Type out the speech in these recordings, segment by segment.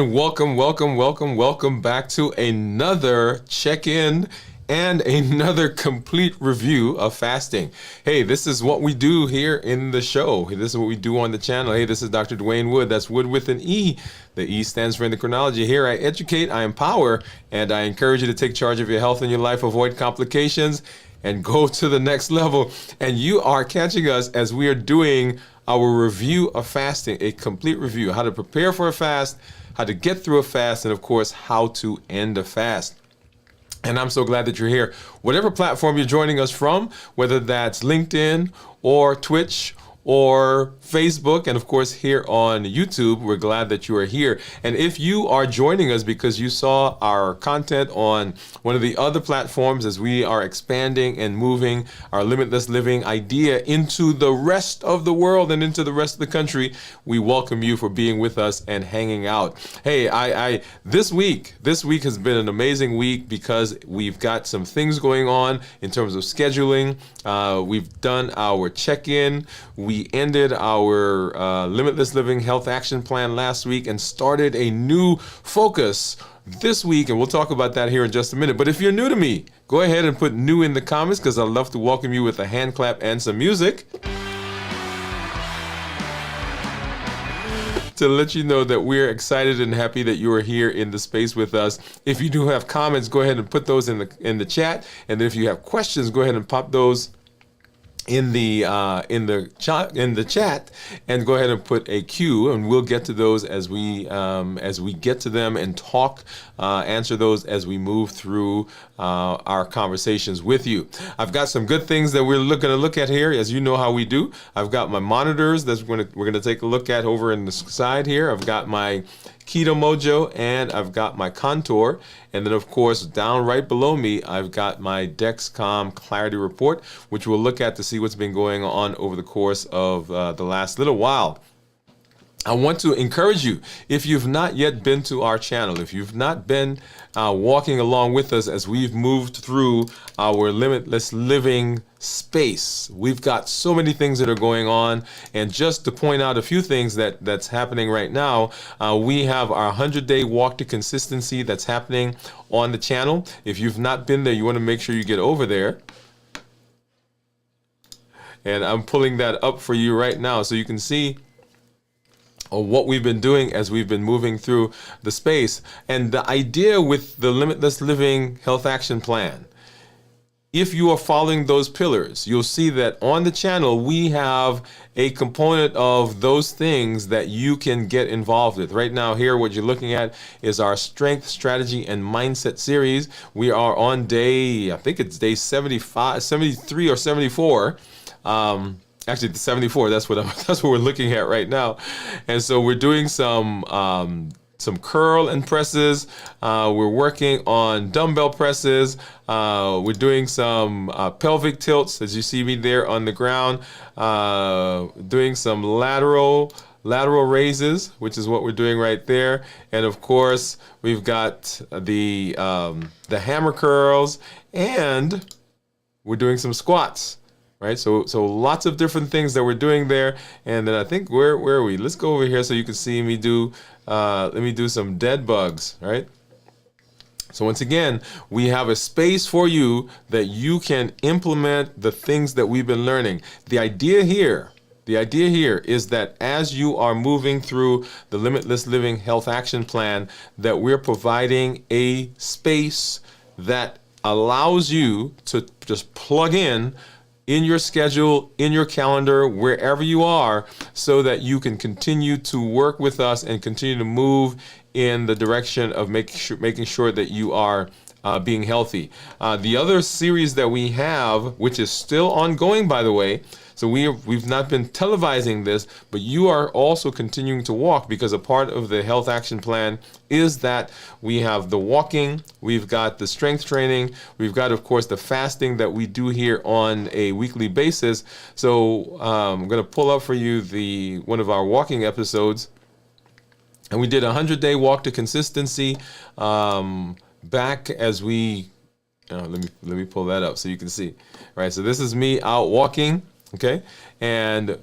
And welcome back to another check-in and another complete review of fasting. Hey, this is what we do here in the show. This is what we do on the channel. Hey, this is Dr. Dwain Woode. That's Wood with an E. The E stands for endocrinology. Here I educate, I empower, and I encourage you to take charge of your health and your life, avoid complications, and go to the next level. And you are catching us as we are doing our review of fasting, a complete review, how to prepare for a fast, how to get through a fast, and of course, how to end a fast. And I'm so glad that you're here. Whatever platform you're joining us from, whether that's LinkedIn or Twitch or Facebook, and of course here on YouTube, we're glad that you are here. And if you are joining us because you saw our content on one of the other platforms as we are expanding and moving our limitless living idea into the rest of the world and into the rest of the country, we welcome you for being with us and hanging out. Hey, this week has been an amazing week because we've got some things going on in terms of scheduling. We've done our check-in. We ended our Limitless Living Health Action Plan last week and started a new focus this week, and we'll talk about that here in just a minute. But if you're new to me, go ahead and put new in the comments because I'd love to welcome you with a hand clap and some music to let you know that we're excited and happy that you are here in the space with us. If you do have comments, go ahead and put those in the chat, and then if you have questions, go ahead and pop those in the chat, and go ahead and put a Q, and we'll get to those as we get to them and talk, answer those as we move through our conversations with you. I've got some good things that we're going to look at here, as you know how we do. I've got my monitors that we're going to take a look at over in the side here. I've got my Keto Mojo, and I've got my Contour, and then of course down right below me I've got my Dexcom Clarity Report, which we'll look at to see what's been going on over the course of the last little while. I want to encourage you, if you've not yet been to our channel, if you've not been walking along with us as we've moved through our limitless living space, we've got so many things that are going on. And just to point out a few things that's happening right now, we have our 100-day walk to consistency that's happening on the channel. If you've not been there, you want to make sure you get over there. And I'm pulling that up for you right now so you can see what we've been doing as we've been moving through the space. And the idea with the Limitless Living Health Action Plan, if you are following those pillars, you'll see that on the channel we have a component of those things that you can get involved with. Right now here, what you're looking at is our Strength, Strategy, and Mindset series. We are on day, I think it's day 75, 73 or 74. Actually, the 74. That's what we're looking at right now, and so we're doing some curl and presses. We're working on dumbbell presses. We're doing some pelvic tilts, as you see me there on the ground. Doing some lateral raises, which is what we're doing right there, and of course we've got the hammer curls, and we're doing some squats. Right, so lots of different things that we're doing there, and then I think where are we? Let's go over here so you can see me do. Let me do some dead bugs. Right. So once again, we have a space for you that you can implement the things that we've been learning. The idea here is that as you are moving through the Limitless Living Health Action Plan, that we're providing a space that allows you to just plug in your schedule, in your calendar, wherever you are, so that you can continue to work with us and continue to move in the direction of making sure that you are being healthy. The other series that we have, which is still ongoing, by the way, so we've not been televising this, but you are also continuing to walk, because a part of the health action plan is that we have the walking, we've got the strength training, we've got, of course, the fasting that we do here on a weekly basis. So I'm going to pull up for you one of our walking episodes, and we did a 100-day walk to consistency back as we. Let me pull that up so you can see. All right, so this is me out walking. Okay, and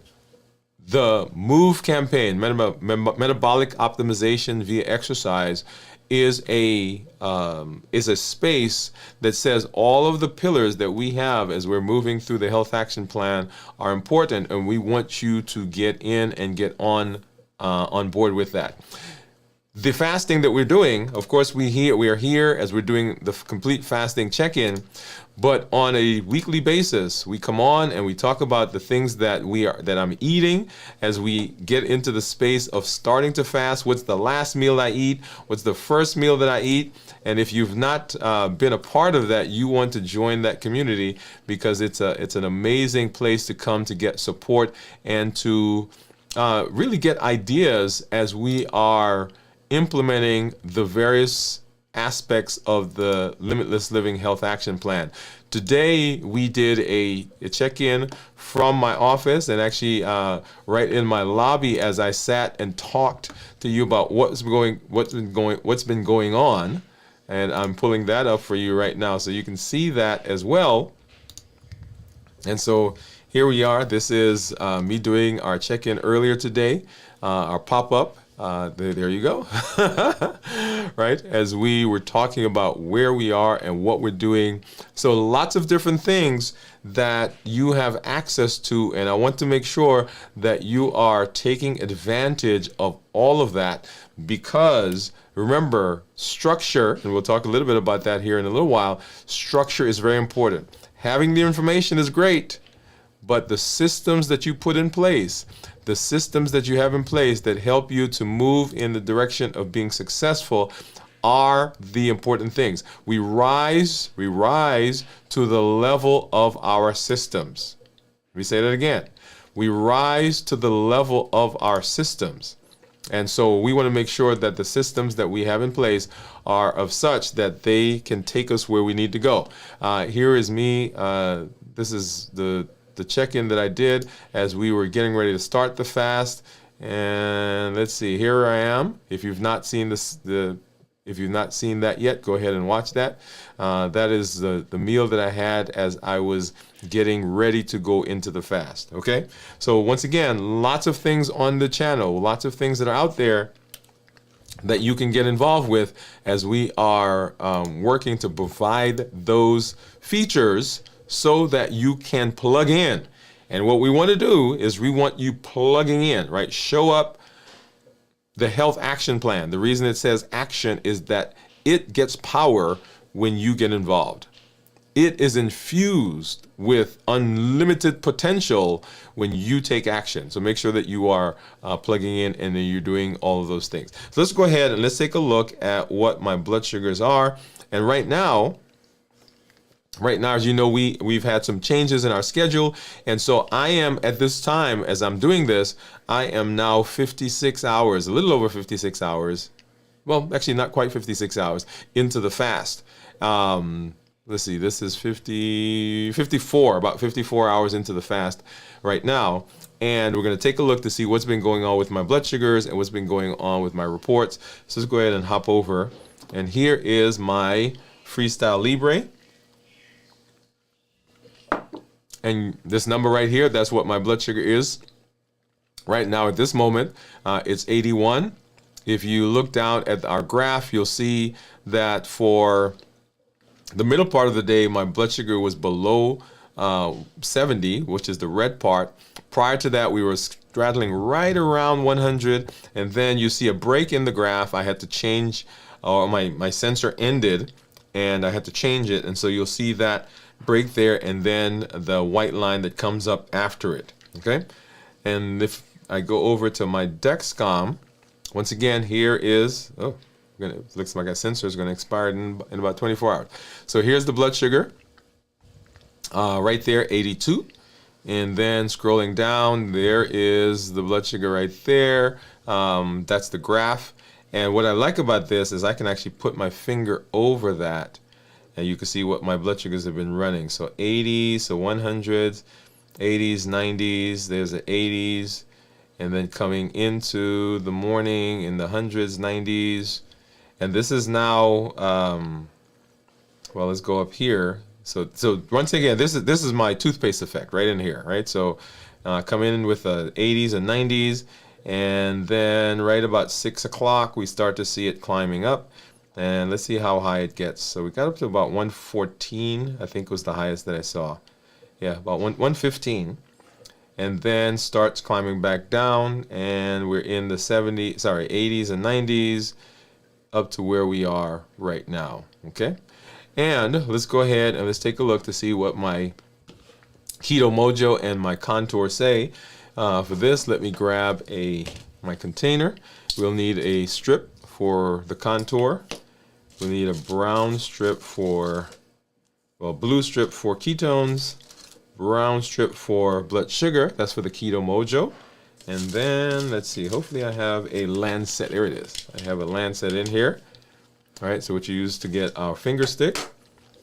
The MOVE campaign, metabolic optimization via exercise, is a space that says all of the pillars that we have as we're moving through the health action plan are important, and we want you to get in and get on board with that. The fasting that we're doing, of course, we are here as we're doing the complete fasting check-in, but on a weekly basis, we come on and we talk about the things that I'm eating as we get into the space of starting to fast. What's the last meal I eat? What's the first meal that I eat? And if you've not been a part of that, you want to join that community, because it's an amazing place to come to get support and to really get ideas as we are implementing the various aspects of the Limitless Living Health Action Plan. Today, we did a check-in from my office, and actually right in my lobby as I sat and talked to you about what's been going on. And I'm pulling that up for you right now so you can see that as well. And so here we are. This is me doing our check-in earlier today, our pop-up. There you go. Right? As we were talking about where we are and what we're doing. So lots of different things that you have access to. And I want to make sure that you are taking advantage of all of that, because remember, structure, and we'll talk a little bit about that here in a little while, structure is very important. Having the information is great, but the systems that you put in place, the systems that you have in place that help you to move in the direction of being successful are the important things. We rise to the level of our systems. Let me say that again. We rise to the level of our systems. And so we want to make sure that the systems that we have in place are of such that they can take us where we need to go. Here is me. This is the check-in that I did as we were getting ready to start the fast. And let's see, here I am. If you've not seen that yet, go ahead and watch that. That is the meal that I had as I was getting ready to go into the fast. Okay, so once again, lots of things on the channel, lots of things that are out there that you can get involved with as we are working to provide those features so that you can plug in. And what we want to do is we want you plugging in, right? Show up. The health action plan, the reason it says action is that it gets power when you get involved. It is infused with unlimited potential when you take action. So make sure that you are plugging in and then you're doing all of those things. So let's go ahead and let's take a look at what my blood sugars are. And right now, as you know, we've had some changes in our schedule. And so I am, at this time, as I'm doing this, I am now 56 hours, a little over 56 hours. Well, actually not quite 56 hours into the fast. Let's see, this is 54, about 54 hours into the fast right now. And we're going to take a look to see what's been going on with my blood sugars and what's been going on with my reports. So let's go ahead and hop over. And here is my Freestyle Libre. And this number right here, that's what my blood sugar is. Right now at this moment, it's 81. If you look down at our graph, you'll see that for the middle part of the day, my blood sugar was below 70, which is the red part. Prior to that, we were straddling right around 100. And then you see a break in the graph. I had to change, or my sensor ended, and I had to change it. And so you'll see that break there, and then the white line that comes up after it. Okay, and if I go over to my Dexcom, once again, here is looks like our sensor is going to expire in about 24 hours. So here's the blood sugar, right there, 82, and then scrolling down, there is the blood sugar right there. That's the graph, and what I like about this is I can actually put my finger over that. And you can see what my blood sugars have been running. So 80s, so 100s, 80s, 90s, there's the 80s, and then coming into the morning in the 100s, 90s. And this is now, well, let's go up here. So once again, this is my toothpaste effect right in here, right? So come in with the 80s and 90s, and then right about 6 o'clock we start to see it climbing up. And let's see how high it gets. So we got up to about 114, I think was the highest that I saw. Yeah, about 115. And then starts climbing back down, and we're in the 80s and 90s up to where we are right now. Okay, and let's go ahead and let's take a look to see what my Keto Mojo and my contour say. For this, let me grab my container. We'll need a strip for the contour. We'll need a brown strip blue strip for ketones, brown strip for blood sugar. That's for the Keto Mojo. And then, let's see, hopefully I have a lancet. There it is. I have a lancet in here. All right, so what you use to get our finger stick.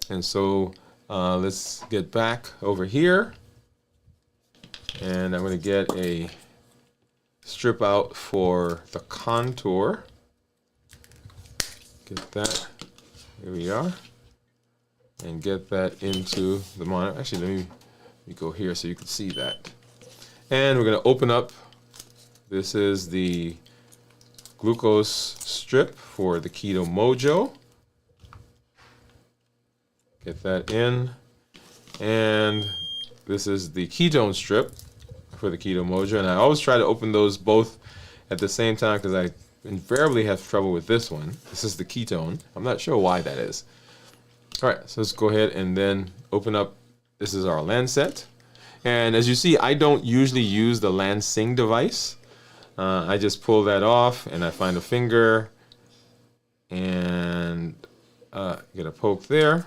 And so let's get back over here. And I'm going to get a strip out for the contour. Get that. Here we are. And get that into the monitor. Actually, let me go here so you can see that. And we're going to open up. This is the glucose strip for the Keto Mojo. Get that in. And this is the ketone strip for the Keto Mojo. And I always try to open those both at the same time because I invariably have trouble with this one. This is the ketone. I'm not sure why that is. All right, so let's go ahead and then open up. This is our lancet. And as you see, I don't usually use the lancing device. I just pull that off and I find a finger and get a poke there.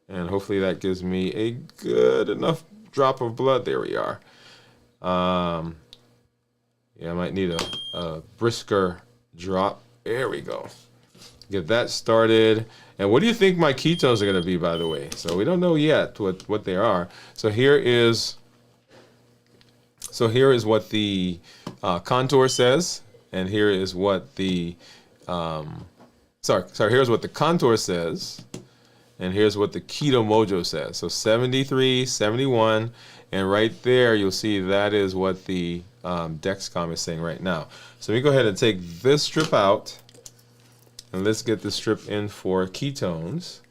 And hopefully that gives me a good enough drop of blood. There we are. Yeah, I might need a brisker drop. There we go. Get that started. And what do you think my ketones are going to be, by the way? So we don't know yet what they are. So here is what the contour says, and here is what the here's what the contour says, and here's what the Keto Mojo says. So 73, 71, and right there you'll see that is what the Dexcom is saying right now. So let me go ahead and take this strip out, and let's get the strip in for ketones.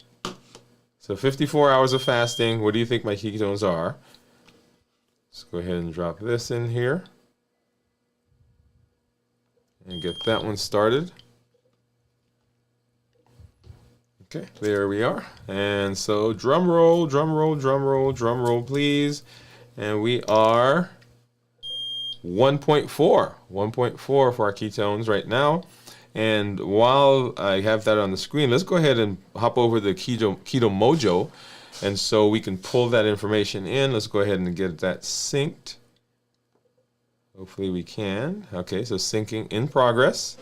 So 54 hours of fasting. What do you think my ketones are? Let's go ahead and drop this in here and get that one started. Okay, there we are. And so drum roll, drum roll, drum roll, drum roll, please. And we are 1.4 for our ketones right now. And while I have that on the screen, let's go ahead and hop over the Keto Mojo. And so we can pull that information in. Let's go ahead and get that synced. Hopefully we can. Okay, so syncing in progress.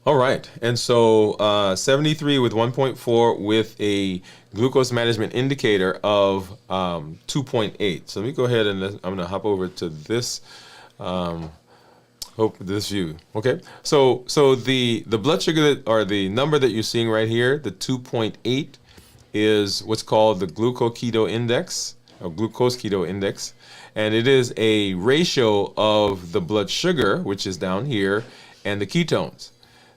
All right, and so 73 with 1.4 with a glucose management indicator of 2.8. So let me go ahead and I'm going to hop over to this this view. Okay, so the blood sugar or the number that you're seeing right here, the 2.8, is what's called the glucoketo index or glucose keto index, and it is a ratio of the blood sugar, which is down here, and the ketones.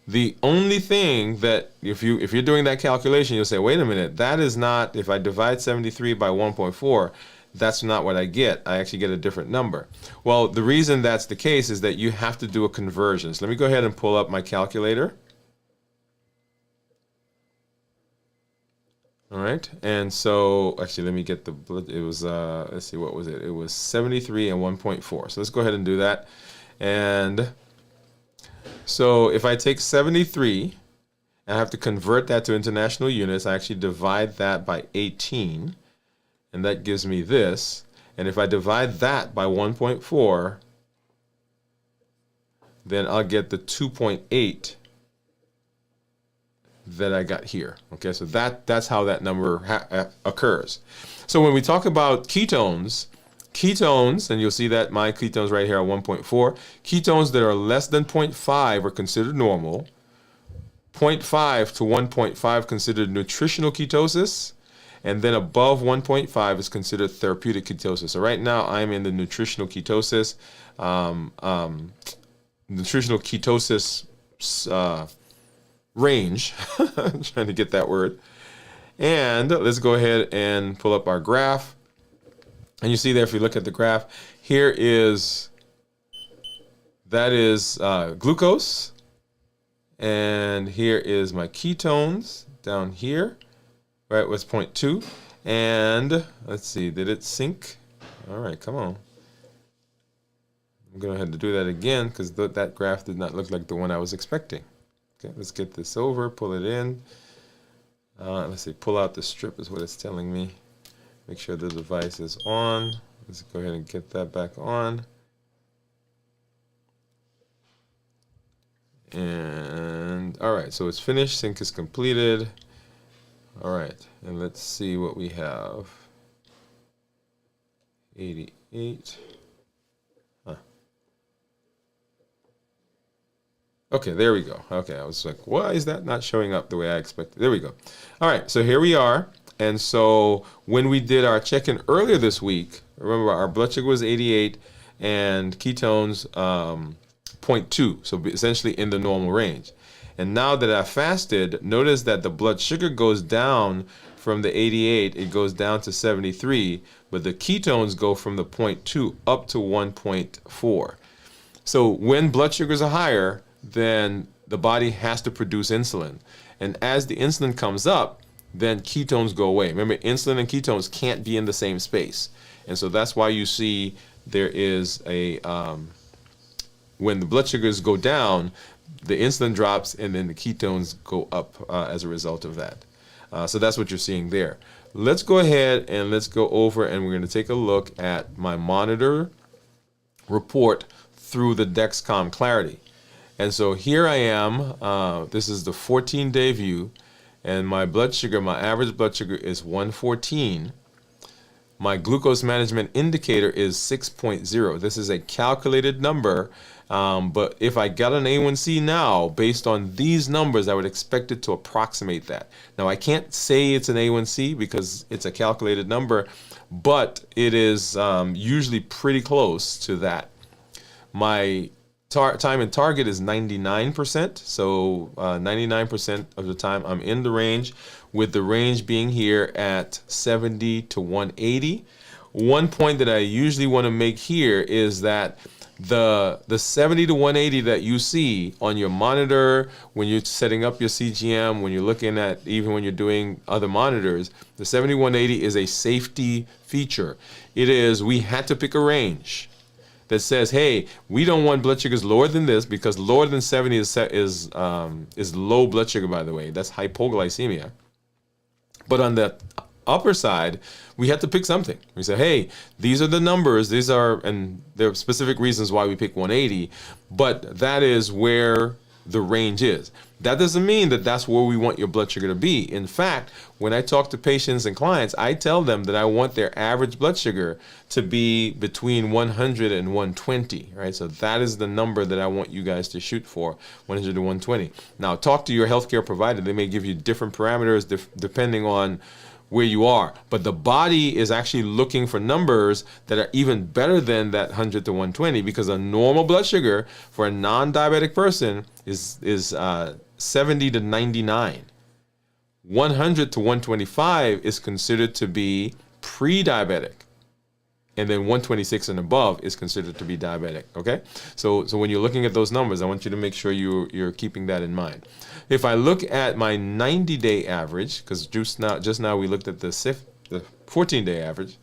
The only thing that if you're doing that calculation, you'll say, wait a minute, that is not, if I divide 73 by 1.4, that's not what I get. I actually get a different number. Well, the reason that's the case is that you have to do a conversion. So let me go ahead and pull up my calculator. All right, and so actually let me get the blood. It was let's see, what was it? It was 73 and 1.4. So let's go ahead and do that. And so if I take 73 and I have to convert that to international units, I actually divide that by 18, and that gives me this. And if I divide that by 1.4, then I'll get the 2.8 that I got here. Okay, so that's how that number occurs. So when we talk about ketones, and you'll see that my ketones right here are 1.4. Ketones that are less than 0.5 are considered normal. 0.5 to 1.5 considered nutritional ketosis. And then above 1.5 is considered therapeutic ketosis. So right now I'm in the nutritional ketosis. Nutritional ketosis range. I'm trying to get that word. And let's go ahead and pull up our graph. And you see there, if you look at the graph, here is, that is glucose. And here is my ketones down here, right, was 0.2. And let's see, did it sync? All right, come on. I'm going to have to do that again because that graph did not look like the one I was expecting. Okay, let's get this over, pull it in. Let's see, pull out the strip is what it's telling me. Make sure the device is on. Let's go ahead and get that back on. And all right, so it's finished, sync is completed. All right, and let's see what we have. 88. Okay, there we go. Okay, I was like, why is that not showing up the way I expected? There we go. All right, so here we are. And so when we did our check-in earlier this week, remember our blood sugar was 88 and ketones 0.2, so essentially in the normal range. And now that I fasted, notice that the blood sugar goes down from the 88, it goes down to 73, but the ketones go from the 0.2 up to 1.4. So when blood sugars are higher, then the body has to produce insulin. And as the insulin comes up, then ketones go away. Remember, insulin and ketones can't be in the same space. And so that's why you see there is a, when the blood sugars go down, the insulin drops and then the ketones go up as a result of that. So that's what you're seeing there. Let's go ahead and let's go over and we're going to take a look at my monitor report through the Dexcom Clarity. And so here I am, this is the 14-day view, and my blood sugar, my average blood sugar is 114. My glucose management indicator is 6.0. This is a calculated number, but if I got an A1C now, based on these numbers, I would expect it to approximate that. Now, I can't say it's an A1C because it's a calculated number, but it is usually pretty close to that. My time in target is 99%, so 99% of the time I'm in the range, with the range being here at 70 to 180. One point that I usually want to make here is that the 70 to 180 that you see on your monitor when you're setting up your CGM, when you're looking at, even when you're doing other monitors, the 70 to 180 is a safety feature. It is, we had to pick a range that says, hey, we don't want blood sugars lower than this, because lower than 70 is low blood sugar, by the way. That's hypoglycemia. But on the upper side, we had to pick something. We said, hey, these are the numbers. These are, and there are specific reasons why we pick 180, but that is where the range is. That doesn't mean that that's where we want your blood sugar to be. In fact, when I talk to patients and clients, I tell them that I want their average blood sugar to be between 100 and 120, right? So that is the number that I want you guys to shoot for, 100 to 120. Now, talk to your healthcare provider. They may give you different parameters depending on where you are, but the body is actually looking for numbers that are even better than that 100 to 120, because a normal blood sugar for a non-diabetic person is 70 to 99. 100 to 125 is considered to be pre-diabetic, and then 126 and above is considered to be diabetic. Okay, so when you're looking at those numbers, I want you to make sure you're keeping that in mind. If I look at my 90-day average, because just now we looked at the 14-day average,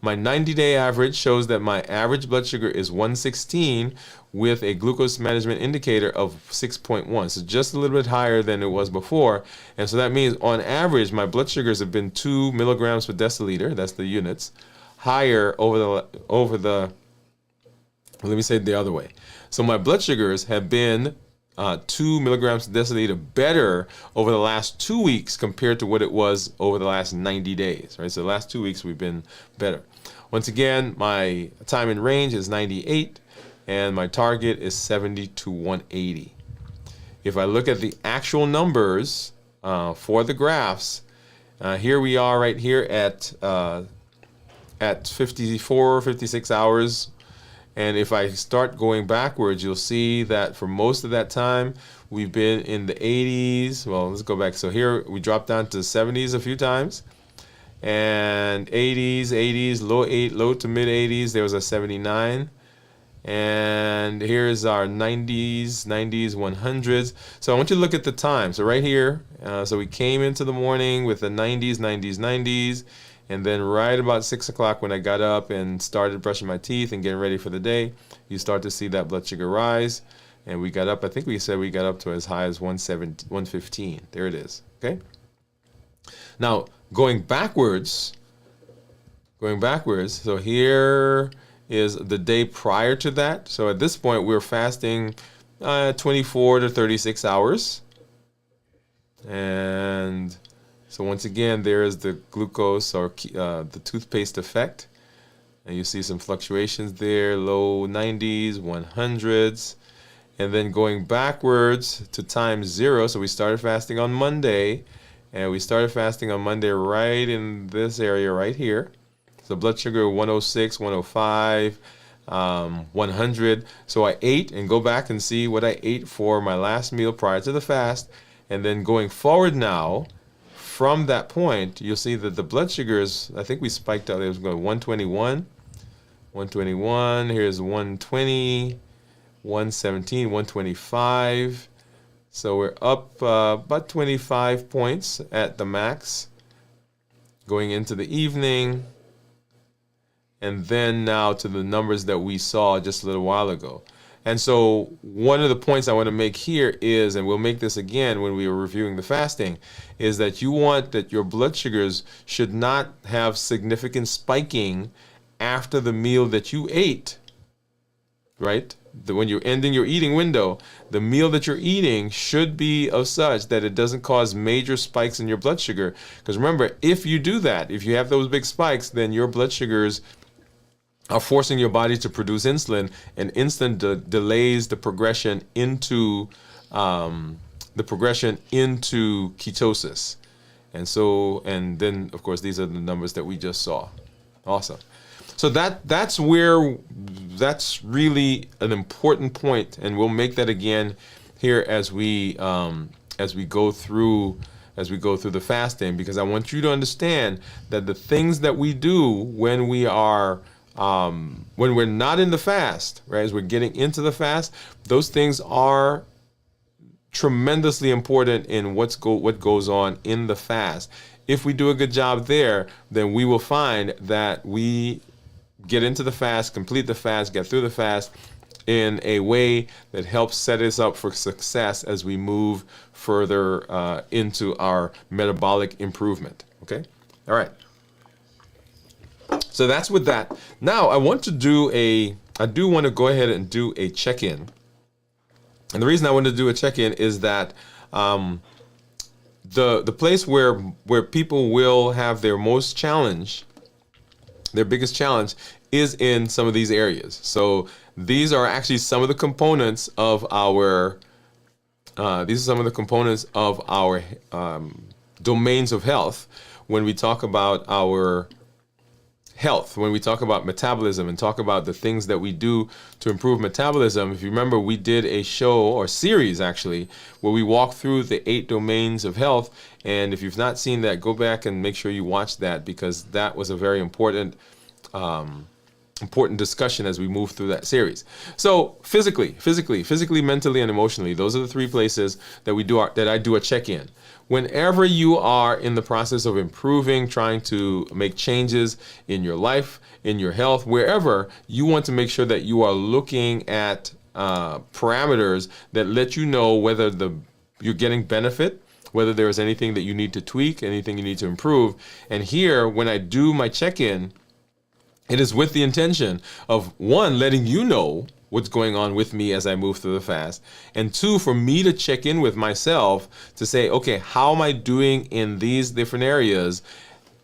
my 90-day average shows that my average blood sugar is 116 with a glucose management indicator of 6.1, so just a little bit higher than it was before. And so that means on average my blood sugars have been 2 milligrams per deciliter, that's the units, higher over the let me say it the other way. So my blood sugars have been 2 milligrams per deciliter better over the last 2 weeks compared to what it was over the last 90 days, right? So the last 2 weeks we've been better. Once again, my time in range is 98 and my target is 70 to 180. If I look at the actual numbers for the graphs, Here we are right here at 54, 56 hours. And if I start going backwards, you'll see that for most of that time, we've been in the 80s. Well, let's go back. So here we dropped down to 70s a few times. And 80s, low to mid 80s. There was a 79. And here's our 90s, 100s. So I want you to look at the time. So right here, so we came into the morning with the 90s. And then right about 6 o'clock when I got up and started brushing my teeth and getting ready for the day, you start to see that blood sugar rise. And we got up, I think we said we got up to as high as 115. There it is, okay? Now, going backwards, so here is the day prior to that. So at this point, we're fasting 24 to 36 hours. And so once again, there is the glucose or the toothpaste effect. And you see some fluctuations there, low 90s, 100s. And then going backwards to time 0. So we started fasting on Monday. And we started fasting on Monday right in this area right here. So blood sugar 106, 105, 100. So I ate, and go back and see what I ate for my last meal prior to the fast. And then going forward now, from that point, you'll see that the blood sugars, I think we spiked out, it was going 121, here's 120, 117, 125. So we're up about 25 points at the max going into the evening. And then now to the numbers that we saw just a little while ago. And so one of the points I want to make here is, and we'll make this again when we are reviewing the fasting, is that you want that your blood sugars should not have significant spiking after the meal that you ate, right? When you're ending your eating window, the meal that you're eating should be of such that it doesn't cause major spikes in your blood sugar. Because remember, if you do that, if you have those big spikes, then your blood sugars are forcing your body to produce insulin, and insulin delays the progression into ketosis. And then of course these are the numbers that we just saw. Awesome. So that's really an important point, and we'll make that again here as we go through the fasting, because I want you to understand that the things that we do when we're not in the fast, right, as we're getting into the fast, those things are tremendously important in what goes on in the fast. If we do a good job there, then we will find that we get into the fast, complete the fast, get through the fast in a way that helps set us up for success as we move further into our metabolic improvement. Okay? All right. So that's with that. Now I do want to go ahead and do a check-in. And the reason I want to do a check-in is that the place where people will have their most challenge, their biggest challenge, is in some of these areas. So these are actually some of the components of our domains of health when we talk about our health, when we talk about metabolism and talk about the things that we do to improve metabolism. If you remember, we did a show or series actually where we walked through the 8 domains of health. And if you've not seen that, go back and make sure you watch that, because that was a very important discussion as we move through that series. So physically, mentally, and emotionally, those are the 3 places that I do a check-in. Whenever you are in the process of improving, trying to make changes in your life, in your health, wherever, you want to make sure that you are looking at parameters that let you know whether you're getting benefit, whether there is anything that you need to tweak, anything you need to improve. And here, when I do my check-in, it is with the intention of, 1, letting you know what's going on with me as I move through the fast, and 2, for me to check in with myself to say, okay, how am I doing in these different areas?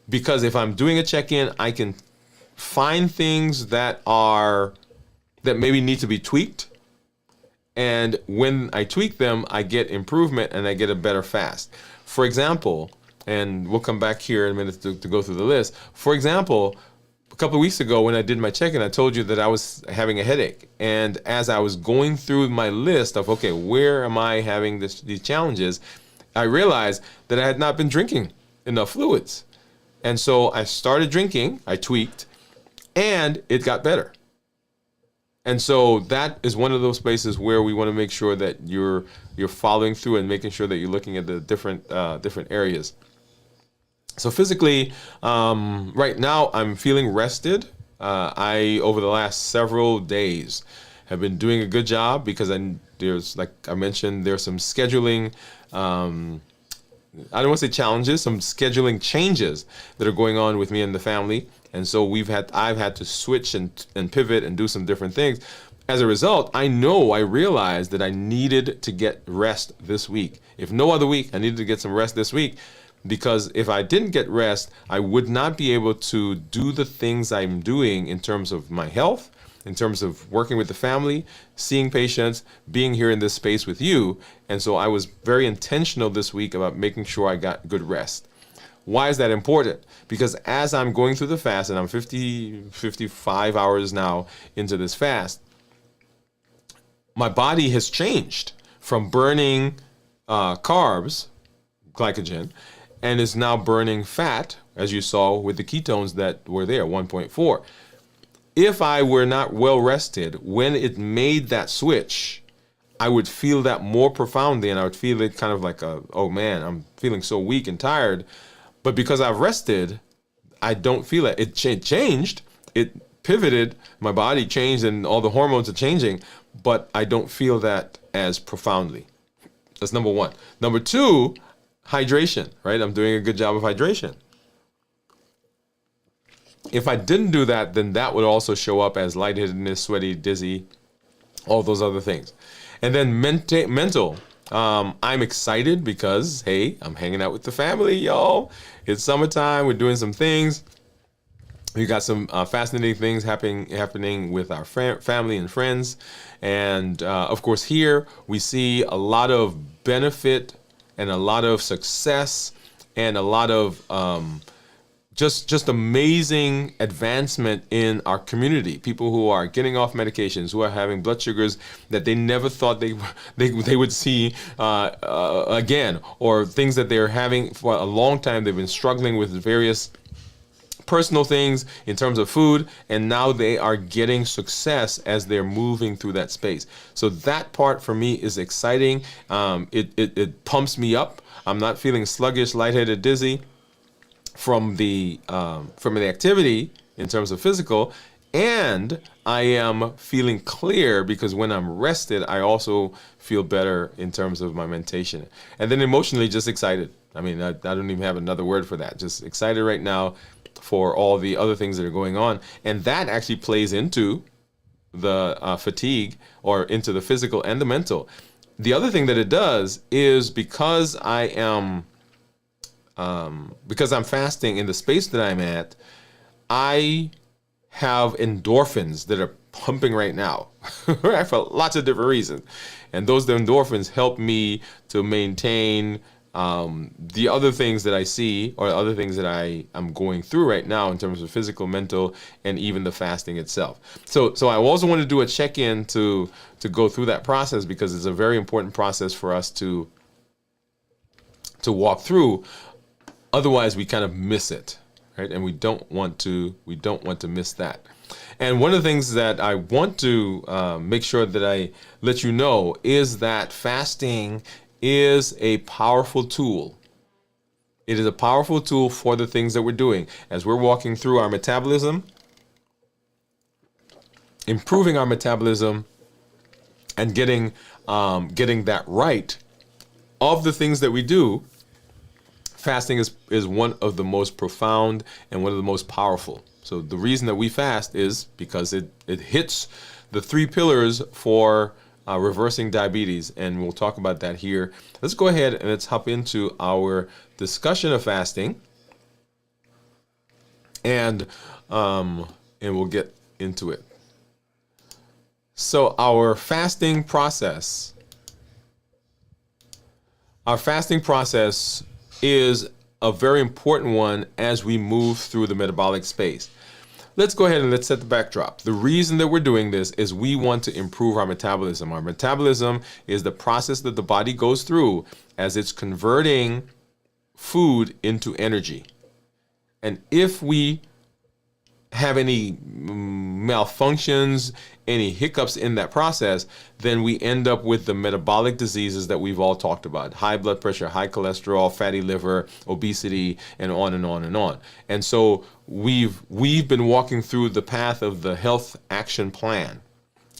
Because if I'm doing a check-in, I can find things that maybe need to be tweaked. And when I tweak them, I get improvement and I get a better fast. For example, and we'll come back here in a minute to go through the list. For example, a couple of weeks ago when I did my check-in, I told you that I was having a headache. And as I was going through my list of, okay, where am I having these challenges, I realized that I had not been drinking enough fluids. And so I started drinking, I tweaked, and it got better. And so that is one of those places where we want to make sure that you're following through and making sure that you're looking at the different areas. So physically, right now I'm feeling rested. I over the last several days have been doing a good job because there's, like I mentioned, there's some scheduling. I don't want to say challenges, some scheduling changes that are going on with me and the family. And so I've had to switch and pivot and do some different things. As a result, I realized that I needed to get rest this week. If no other week, I needed to get some rest this week, because if I didn't get rest, I would not be able to do the things I'm doing in terms of my health, in terms of working with the family, seeing patients, being here in this space with you. And so I was very intentional this week about making sure I got good rest. Why is that important? Because as I'm going through the fast, and I'm 55 hours now into this fast, my body has changed from burning carbs, glycogen, and is now burning fat, as you saw with the ketones that were there, 1.4. If I were not well rested, when it made that switch, I would feel that more profoundly, and I would feel it kind of like oh man, I'm feeling so weak and tired. But because I've rested, I don't feel it. It changed, it pivoted, my body changed, and all the hormones are changing, but I don't feel that as profoundly. That's number one. Number two, hydration, right? I'm doing a good job of hydration. If I didn't do that, then that would also show up as lightheadedness, sweaty, dizzy, all those other things. And then mental. I'm excited because, hey, I'm hanging out with the family, y'all. It's summertime. We're doing some things. We got some fascinating things happening with our family and friends. And, of course, here we see a lot of benefit and a lot of success and a lot of just amazing advancement in our community. People who are getting off medications, who are having blood sugars that they never thought they would see again, or things that they're having for a long time. They've been struggling with various personal things in terms of food, and now they are getting success as they're moving through that space. So that part for me is exciting. It pumps me up. I'm not feeling sluggish, lightheaded, dizzy from the activity in terms of physical, and I am feeling clear because when I'm rested, I also feel better in terms of my mentation. And then emotionally, just excited. I mean, I don't even have another word for that. Just excited right now for all the other things that are going on. And that actually plays into the fatigue, or into the physical and the mental. The other thing that it does is because I'm fasting in the space that I'm at, I have endorphins that are pumping right now, right, for lots of different reasons. And those endorphins help me to maintain the other things that I see, or other things that I'm going through right now in terms of physical, mental, and even the fasting itself. So I also want to do a check-in to go through that process, because it's a very important process for us to walk through. Otherwise, we kind of miss it, right? And we don't want to miss that. And one of the things that I want to make sure that I let you know is that fasting is a powerful tool. It is a powerful tool for the things that we're doing as we're walking through our metabolism, improving our metabolism, and getting that right of the things that we do. Fasting is one of the most profound and one of the most powerful. So the reason that we fast is because it hits the three pillars for reversing diabetes, and we'll talk about that here. Let's go ahead and let's hop into our discussion of fasting, and we'll get into it. So our fasting process is a very important one as we move through the metabolic space. Let's go ahead and let's set the backdrop. The reason that we're doing this is we want to improve our metabolism. Our metabolism is the process that the body goes through as it's converting food into energy. And if we have any malfunctions, any hiccups in that process, then we end up with the metabolic diseases that we've all talked about: high blood pressure, high cholesterol, fatty liver, obesity, and on and on and on. And so we've been walking through the path of the health action plan.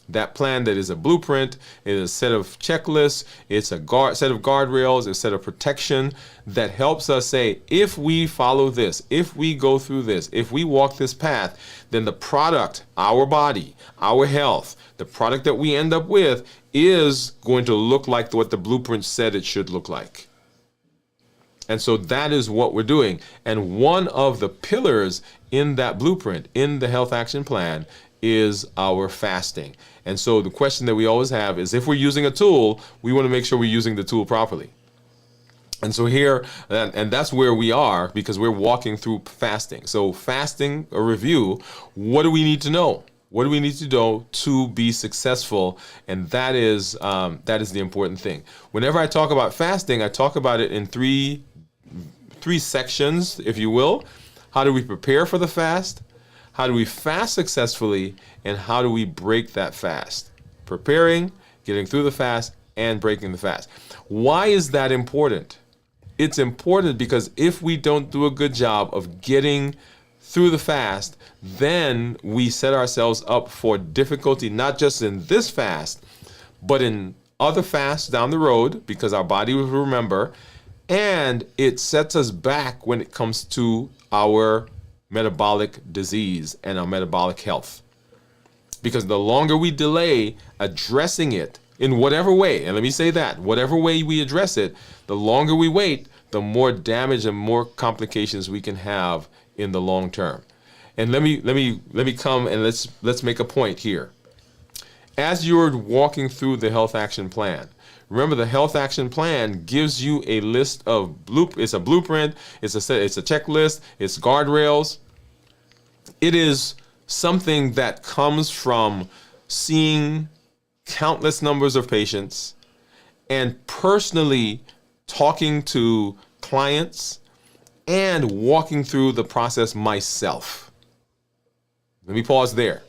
That plan that is a blueprint, is a set of checklists, it's a set of guardrails, a set of protection that helps us say, if we follow this, if we go through this, if we walk this path, then the product, our body, our health, the product that we end up with is going to look like what the blueprint said it should look like. And so that is what we're doing. And one of the pillars in that blueprint, in the health action plan, is our fasting. And so the question that we always have is, if we're using a tool, we want to make sure we're using the tool properly. And so here, and that's where we are, because we're walking through fasting. So fasting, a review, what do we need to know? What do we need to know to be successful? And that is the important thing. Whenever I talk about fasting, I talk about it in three sections, if you will. How do we prepare for the fast? How do we fast successfully? And how do we break that fast? Preparing, getting through the fast, and breaking the fast. Why is that important? It's important because if we don't do a good job of getting through the fast, then we set ourselves up for difficulty, not just in this fast, but in other fasts down the road, because our body will remember, and it sets us back when it comes to our metabolic disease and our metabolic health. Because the longer we delay addressing it in whatever way, and let me say that, whatever way we address it, the longer we wait, the more damage and more complications we can have in the long term. And let me come and let's make a point here. As you're walking through the health action plan, remember, the health action plan gives you a list of it's a blueprint, it's a checklist, it's guardrails. It is something that comes from seeing countless numbers of patients and personally talking to clients and walking through the process myself. Let me pause there.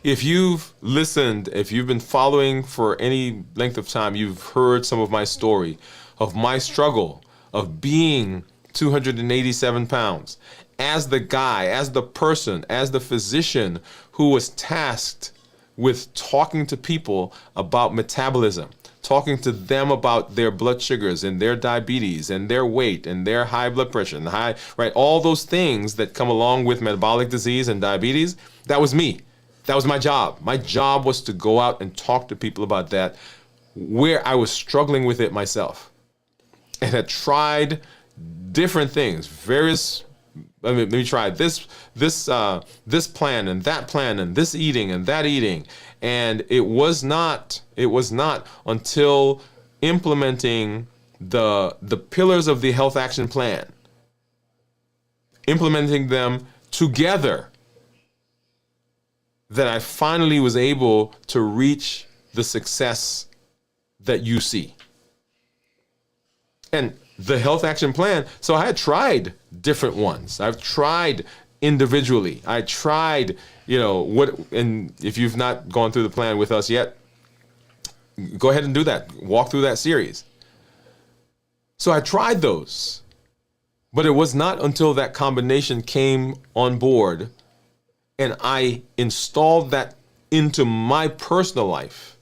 If you've listened, if you've been following for any length of time, you've heard some of my story of my struggle of being 287 pounds as the guy, as the person, as the physician who was tasked with talking to people about metabolism, talking to them about their blood sugars and their diabetes and their weight and their high blood pressure and all those things that come along with metabolic disease and diabetes. That was me. That was my job. My job was to go out and talk to people about that, where I was struggling with it myself and had tried different things, let me try this plan and that plan and this eating and that eating. And it was not until implementing the pillars of the health action plan, implementing them together, that I finally was able to reach the success that you see. And the health action plan, so I had tried different ones. I've tried individually. I tried, and if you've not gone through the plan with us yet, go ahead and do that. Walk through that series. So I tried those, but it was not until that combination came on board and I installed that into my personal life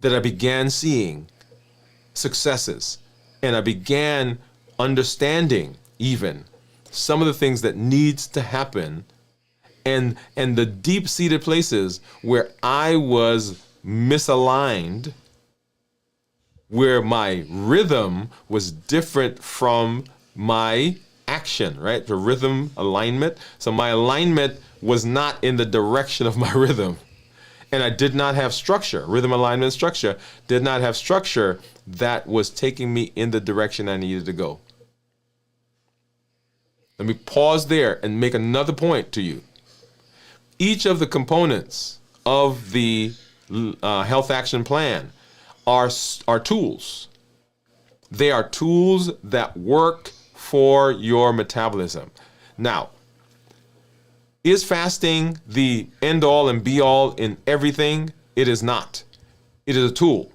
that I began seeing successes. And I began understanding even some of the things that needs to happen and the deep-seated places where I was misaligned, where my rhythm was different from my action, right? The rhythm alignment. So my alignment was not in the direction of my rhythm. And I did not have structure. Rhythm alignment structure did not have structure that was taking me in the direction I needed to go. Let me pause there and make another point to you. Each of the components of the health action plan are tools. They are tools that work for your metabolism. Now, is fasting the end all and be all in everything? It is not. It is a tool.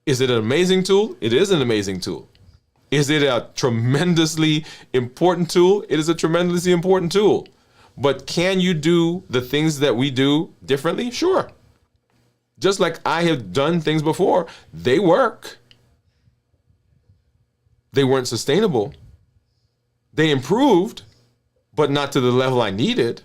Is it an amazing tool? It is an amazing tool. Is it a tremendously important tool? It is a tremendously important tool. But can you do the things that we do differently? Sure. Just like I have done things before, they work. They weren't sustainable. They improved, but not to the level I needed.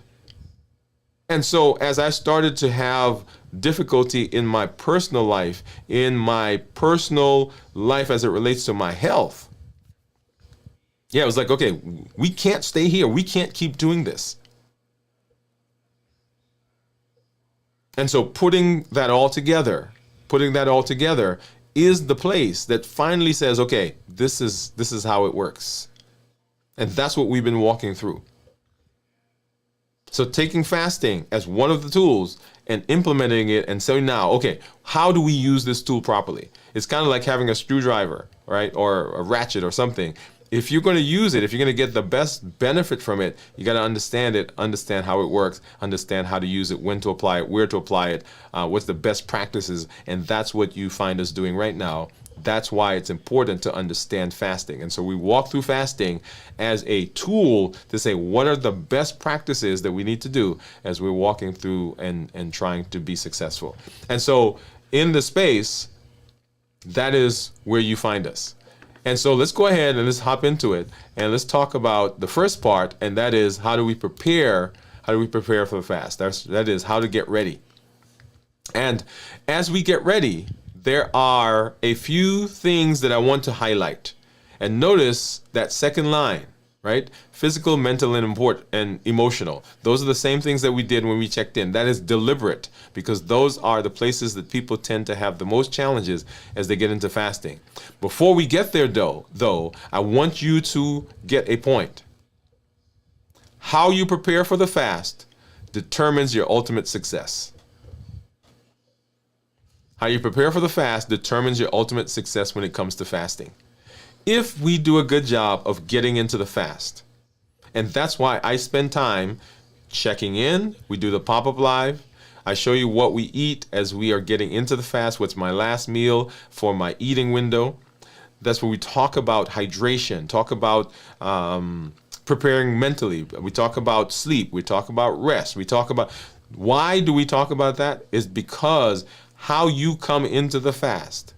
And so as I started to have difficulty in my personal life as it relates to my health, it was like, okay, we can't stay here. We can't keep doing this. And so putting that all together is the place that finally says, okay, this is how it works. And that's what we've been walking through. So taking fasting as one of the tools and implementing it and saying now, okay, how do we use this tool properly? It's kind of like having a screwdriver, right? Or a ratchet or something. If you're going to use it, if you're going to get the best benefit from it, you got to understand it, understand how it works, understand how to use it, when to apply it, where to apply it, what's the best practices. And that's what you find us doing right now. That's why it's important to understand fasting. And so we walk through fasting as a tool to say, what are the best practices that we need to do as we're walking through and trying to be successful. And so in the space, that is where you find us. And so let's go ahead and let's hop into it and let's talk about the first part, and that is how do we prepare for the fast? That is how to get ready. And as we get ready, there are a few things that I want to highlight. And notice that second line, right? Physical, mental, and emotional. Those are the same things that we did when we checked in. That is deliberate, because those are the places that people tend to have the most challenges as they get into fasting. Before we get there, though, I want you to get a point. How you prepare for the fast determines your ultimate success. How you prepare for the fast determines your ultimate success when it comes to fasting. If we do a good job of getting into the fast, and that's why I spend time checking in, we do the pop-up live, I show you what we eat as we are getting into the fast, what's my last meal for my eating window. That's where we talk about hydration, talk about preparing mentally, we talk about sleep, we talk about rest, we talk about, why do we talk about that? Is because how you come into the fast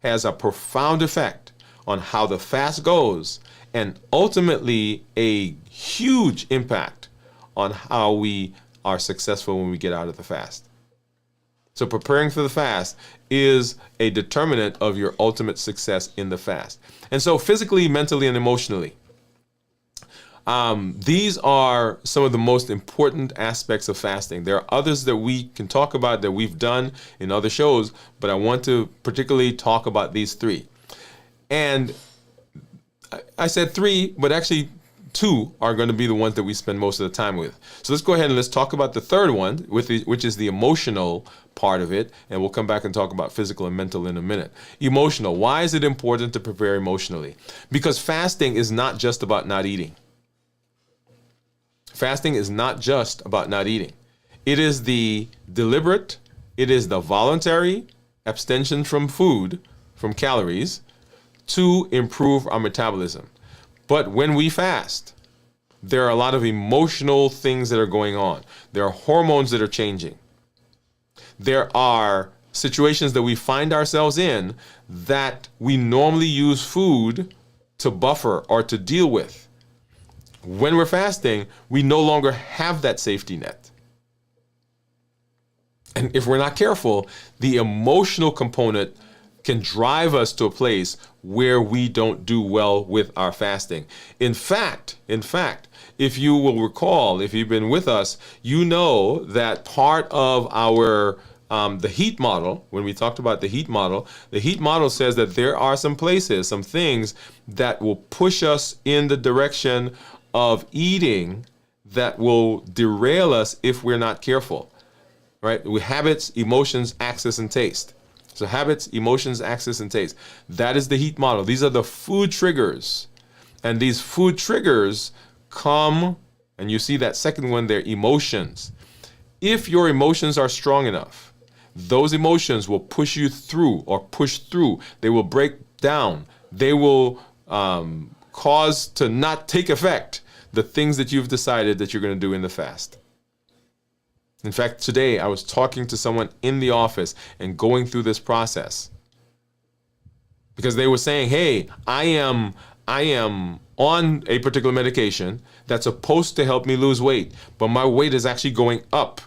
has a profound effect on how the fast goes, and ultimately a huge impact on how we are successful when we get out of the fast. So preparing for the fast is a determinant of your ultimate success in the fast. And so physically, mentally, and emotionally, these are some of the most important aspects of fasting. There are others that we can talk about that we've done in other shows, but I want to particularly talk about these three. And I said three, but actually two are going to be the ones that we spend most of the time with. So let's go ahead and let's talk about the third one, which is the emotional part of it. And we'll come back and talk about physical and mental in a minute. Emotional. Why is it important to prepare emotionally? Because fasting is not just about not eating. Fasting is not just about not eating. It is the deliberate, it is the voluntary abstention from food, from calories, to improve our metabolism. But when we fast, there are a lot of emotional things that are going on. There are hormones that are changing. There are situations that we find ourselves in that we normally use food to buffer or to deal with. When we're fasting, we no longer have that safety net. And if we're not careful, the emotional component can drive us to a place where we don't do well with our fasting. In fact, if you will recall, if you've been with us, you know that part of our the heat model, when we talked about the heat model says that there are some places, some things that will push us in the direction of eating that will derail us if we're not careful, right? With habits, emotions, access, and taste. So habits, emotions, access, and taste. That is the heat model. These are the food triggers. And these food triggers come, and you see that second one there, emotions. If your emotions are strong enough, those emotions will push you through or push through. They will break down. They will cause to not take effect the things that you've decided that you're going to do in the fast. In fact, today I was talking to someone in the office and going through this process because they were saying, hey, I am on a particular medication that's supposed to help me lose weight, but my weight is actually going up.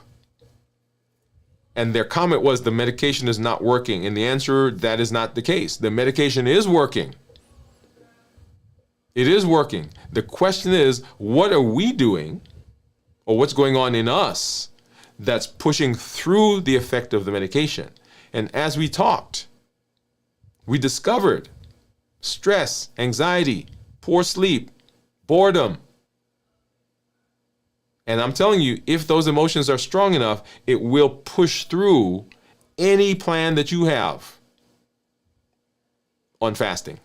And their comment was the medication is not working. And the answer, that is not the case. The medication is working. It is working. The question is, what are we doing, or what's going on in us that's pushing through the effect of the medication? And as we talked, we discovered stress, anxiety, poor sleep, boredom. And I'm telling you, if those emotions are strong enough, it will push through any plan that you have on fasting.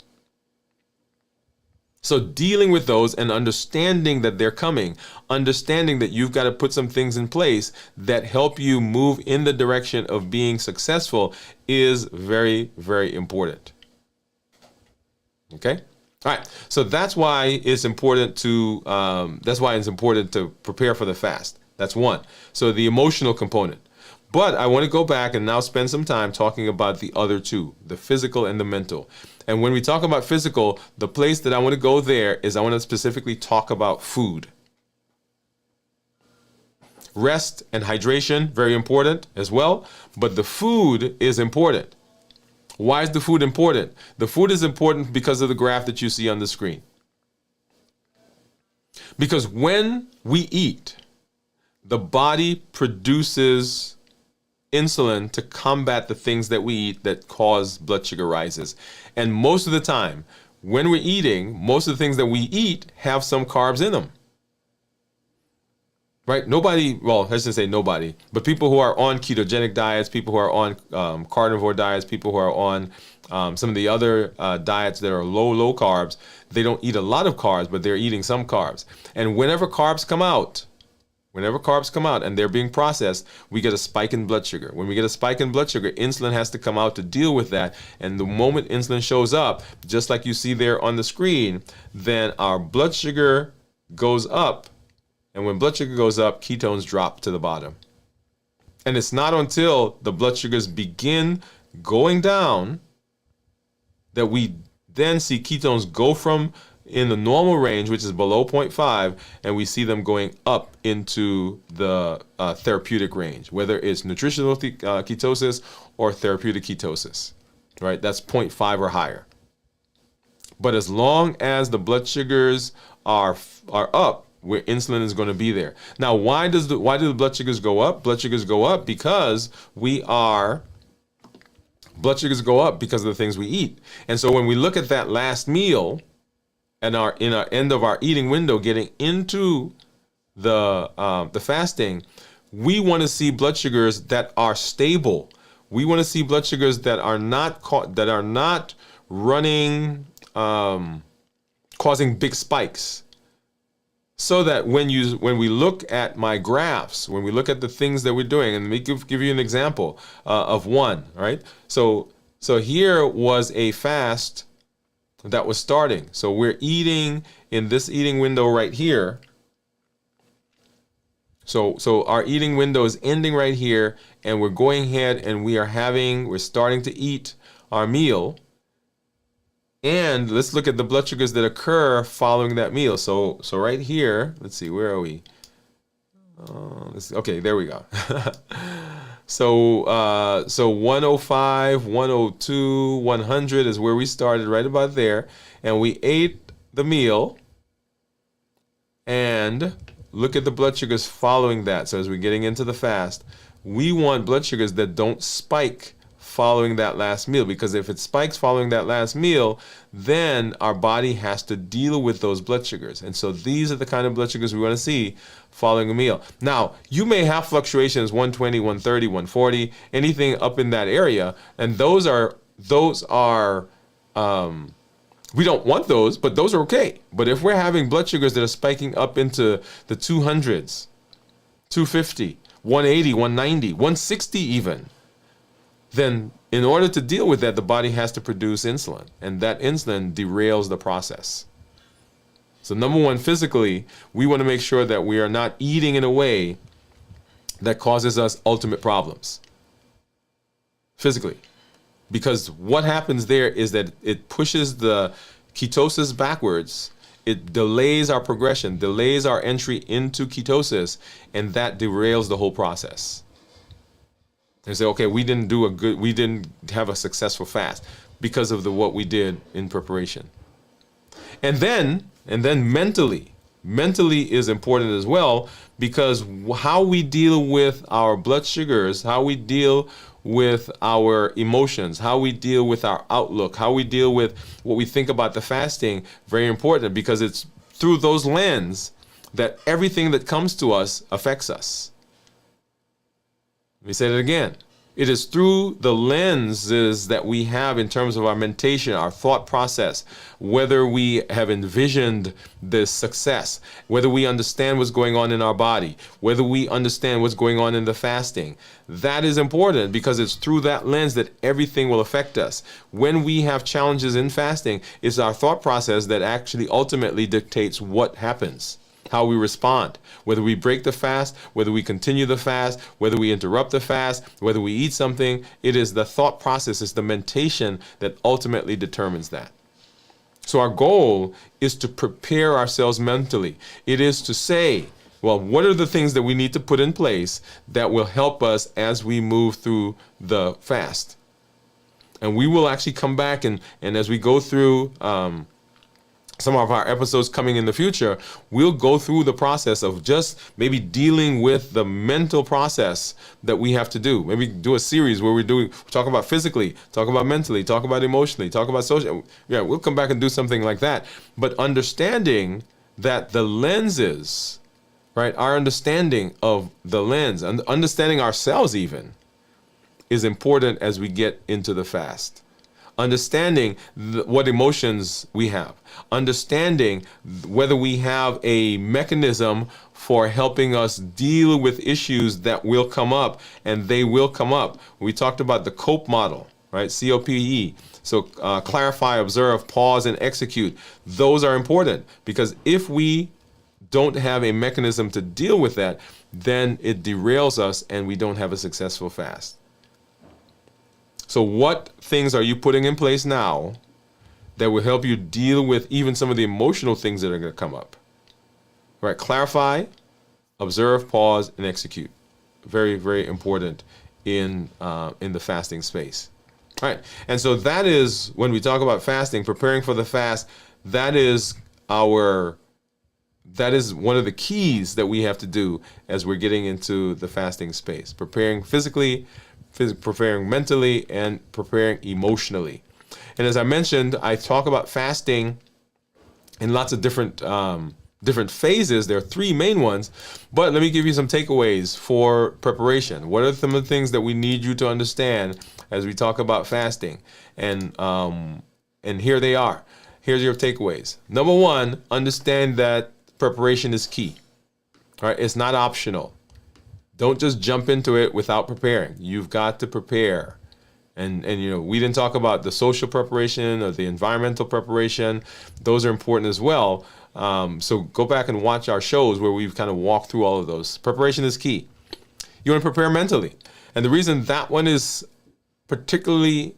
So dealing with those and understanding that they're coming, understanding that you've got to put some things in place that help you move in the direction of being successful is very, very important. Okay? All right, so that's why it's important to prepare for the fast. That's one. So the emotional component. But I want to go back and now spend some time talking about the other two, the physical and the mental. And when we talk about physical, the place that I want to go there is I want to specifically talk about food. Rest and hydration, very important as well, but the food is important. Why is the food important? The food is important because of the graph that you see on the screen. Because when we eat, the body produces insulin to combat the things that we eat that cause blood sugar rises. And most of the time, when we're eating, most of the things that we eat have some carbs in them. Right? Nobody, well, I shouldn't say nobody, but people who are on ketogenic diets, people who are on carnivore diets, people who are on some of the other diets that are low carbs, they don't eat a lot of carbs, but they're eating some carbs. And whenever carbs come out and they're being processed, we get a spike in blood sugar. When we get a spike in blood sugar, insulin has to come out to deal with that. And the moment insulin shows up, just like you see there on the screen, then our blood sugar goes up. And when blood sugar goes up, ketones drop to the bottom. And it's not until the blood sugars begin going down that we then see ketones go from in the normal range, which is below 0.5, and we see them going up into the therapeutic range, whether it's nutritional ketosis or therapeutic ketosis, right? That's 0.5 or higher. But as long as the blood sugars are up, where insulin is going to be there. Now, why do the blood sugars go up? Blood sugars go up because blood sugars go up because of the things we eat. And so when we look at that last meal and in our end of our eating window, getting into the fasting, we want to see blood sugars that are stable. We want to see blood sugars that are not running, causing big spikes. So that when we look at my graphs, when we look at the things that we're doing, and let me give you an example of one, right? So here was a fast that was starting. So we're eating in this eating window right here. So our eating window is ending right here, and we're going ahead and we're starting to eat our meal. And let's look at the blood sugars that occur following that meal. So right here, let's see, where are we? Okay, there we go. So 105, 102, 100 is where we started, right about there. And we ate the meal. And look at the blood sugars following that. So as we're getting into the fast, we want blood sugars that don't spike following that last meal, because if it spikes following that last meal, then our body has to deal with those blood sugars. And so these are the kind of blood sugars we want to see following a meal. Now, you may have fluctuations 120, 130, 140, anything up in that area, and those are we don't want those, but those are okay. But if we're having blood sugars that are spiking up into the 200s, 250, 180, 190, 160 even, then in order to deal with that, the body has to produce insulin, and that insulin derails the process. So number one, physically, we want to make sure that we are not eating in a way that causes us ultimate problems. Physically. Because what happens there is that it pushes the ketosis backwards. It delays our progression, delays our entry into ketosis, and that derails the whole process. They say, okay, we didn't have a successful fast because of what we did in preparation. And then mentally is important as well, because how we deal with our blood sugars, how we deal with our emotions, how we deal with our outlook, how we deal with what we think about the fasting, very important, because it's through those lenses that everything that comes to us affects us. Let me say that again. It is through the lenses that we have in terms of our mentation, our thought process, whether we have envisioned this success, whether we understand what's going on in our body, whether we understand what's going on in the fasting. That is important, because it's through that lens that everything will affect us. When we have challenges in fasting, it's our thought process that actually ultimately dictates what happens, how we respond, whether we break the fast, whether we continue the fast, whether we interrupt the fast, whether we eat something. It is the thought process, it's the mentation that ultimately determines that. So our goal is to prepare ourselves mentally. It is to say, well, what are the things that we need to put in place that will help us as we move through the fast? And we will actually come back and as we go through some of our episodes coming in the future, we'll go through the process of just maybe dealing with the mental process that we have to do. Maybe do a series where we talk about physically, talk about mentally, talk about emotionally, talk about social. Yeah, we'll come back and do something like that. But understanding that the lenses, right, our understanding of the lens, and understanding ourselves even, is important as we get into the fast. Understanding what emotions we have, understanding whether we have a mechanism for helping us deal with issues that will come up, and they will come up. We talked about the COPE model, right? COPE. So clarify, observe, pause, and execute. Those are important, because if we don't have a mechanism to deal with that, then it derails us and we don't have a successful fast. So what things are you putting in place now that will help you deal with even some of the emotional things that are going to come up? Right? Clarify, observe, pause, and execute. Very, very important in the fasting space. All right. And so that is, when we talk about fasting, preparing for the fast, that is one of the keys that we have to do as we're getting into the fasting space. Preparing physically, preparing mentally, and preparing emotionally. And as I mentioned, I talk about fasting in lots of different phases. There are three main ones, but let me give you some takeaways for preparation. What are some of the things that we need you to understand as we talk about fasting? And here they are. Here's your takeaways. Number one, understand that preparation is key. All right, it's not optional. Don't just jump into it without preparing. You've got to prepare. And we didn't talk about the social preparation or the environmental preparation. Those are important as well. So go back and watch our shows where we've kind of walked through all of those. Preparation is key. You want to prepare mentally. And the reason that one is particularly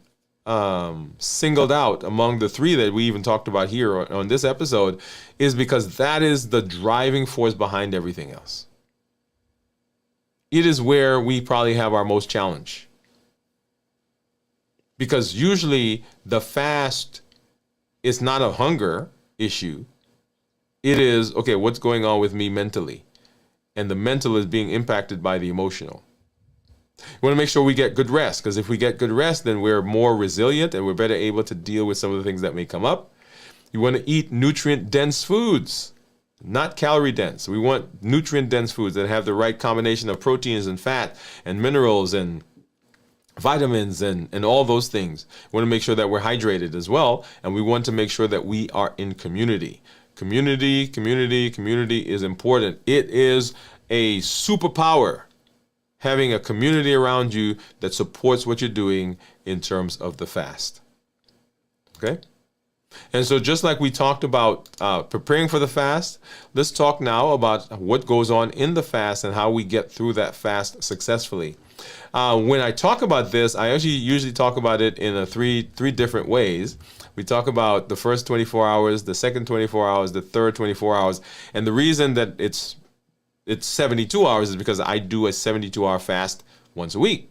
singled out among the three that we even talked about here on this episode is because that is the driving force behind everything else. It is where we probably have our most challenge. Because usually the fast is not a hunger issue. It is, okay, what's going on with me mentally? And the mental is being impacted by the emotional. We want to make sure we get good rest, because if we get good rest, then we're more resilient and we're better able to deal with some of the things that may come up. You want to eat nutrient-dense foods, not calorie-dense. We want nutrient-dense foods that have the right combination of proteins and fat and minerals and vitamins and all those things. We want to make sure that we're hydrated as well, and we want to make sure that we are in community. Community is important. It is a superpower, having a community around you that supports what you're doing in terms of the fast. Okay? And so just like we talked about preparing for the fast, let's talk now about what goes on in the fast and how we get through that fast successfully. When I talk about this, I actually usually talk about it in three different ways. We talk about the first 24 hours, the second 24 hours, the third 24 hours. And the reason that it's 72 hours is because I do a 72-hour fast once a week.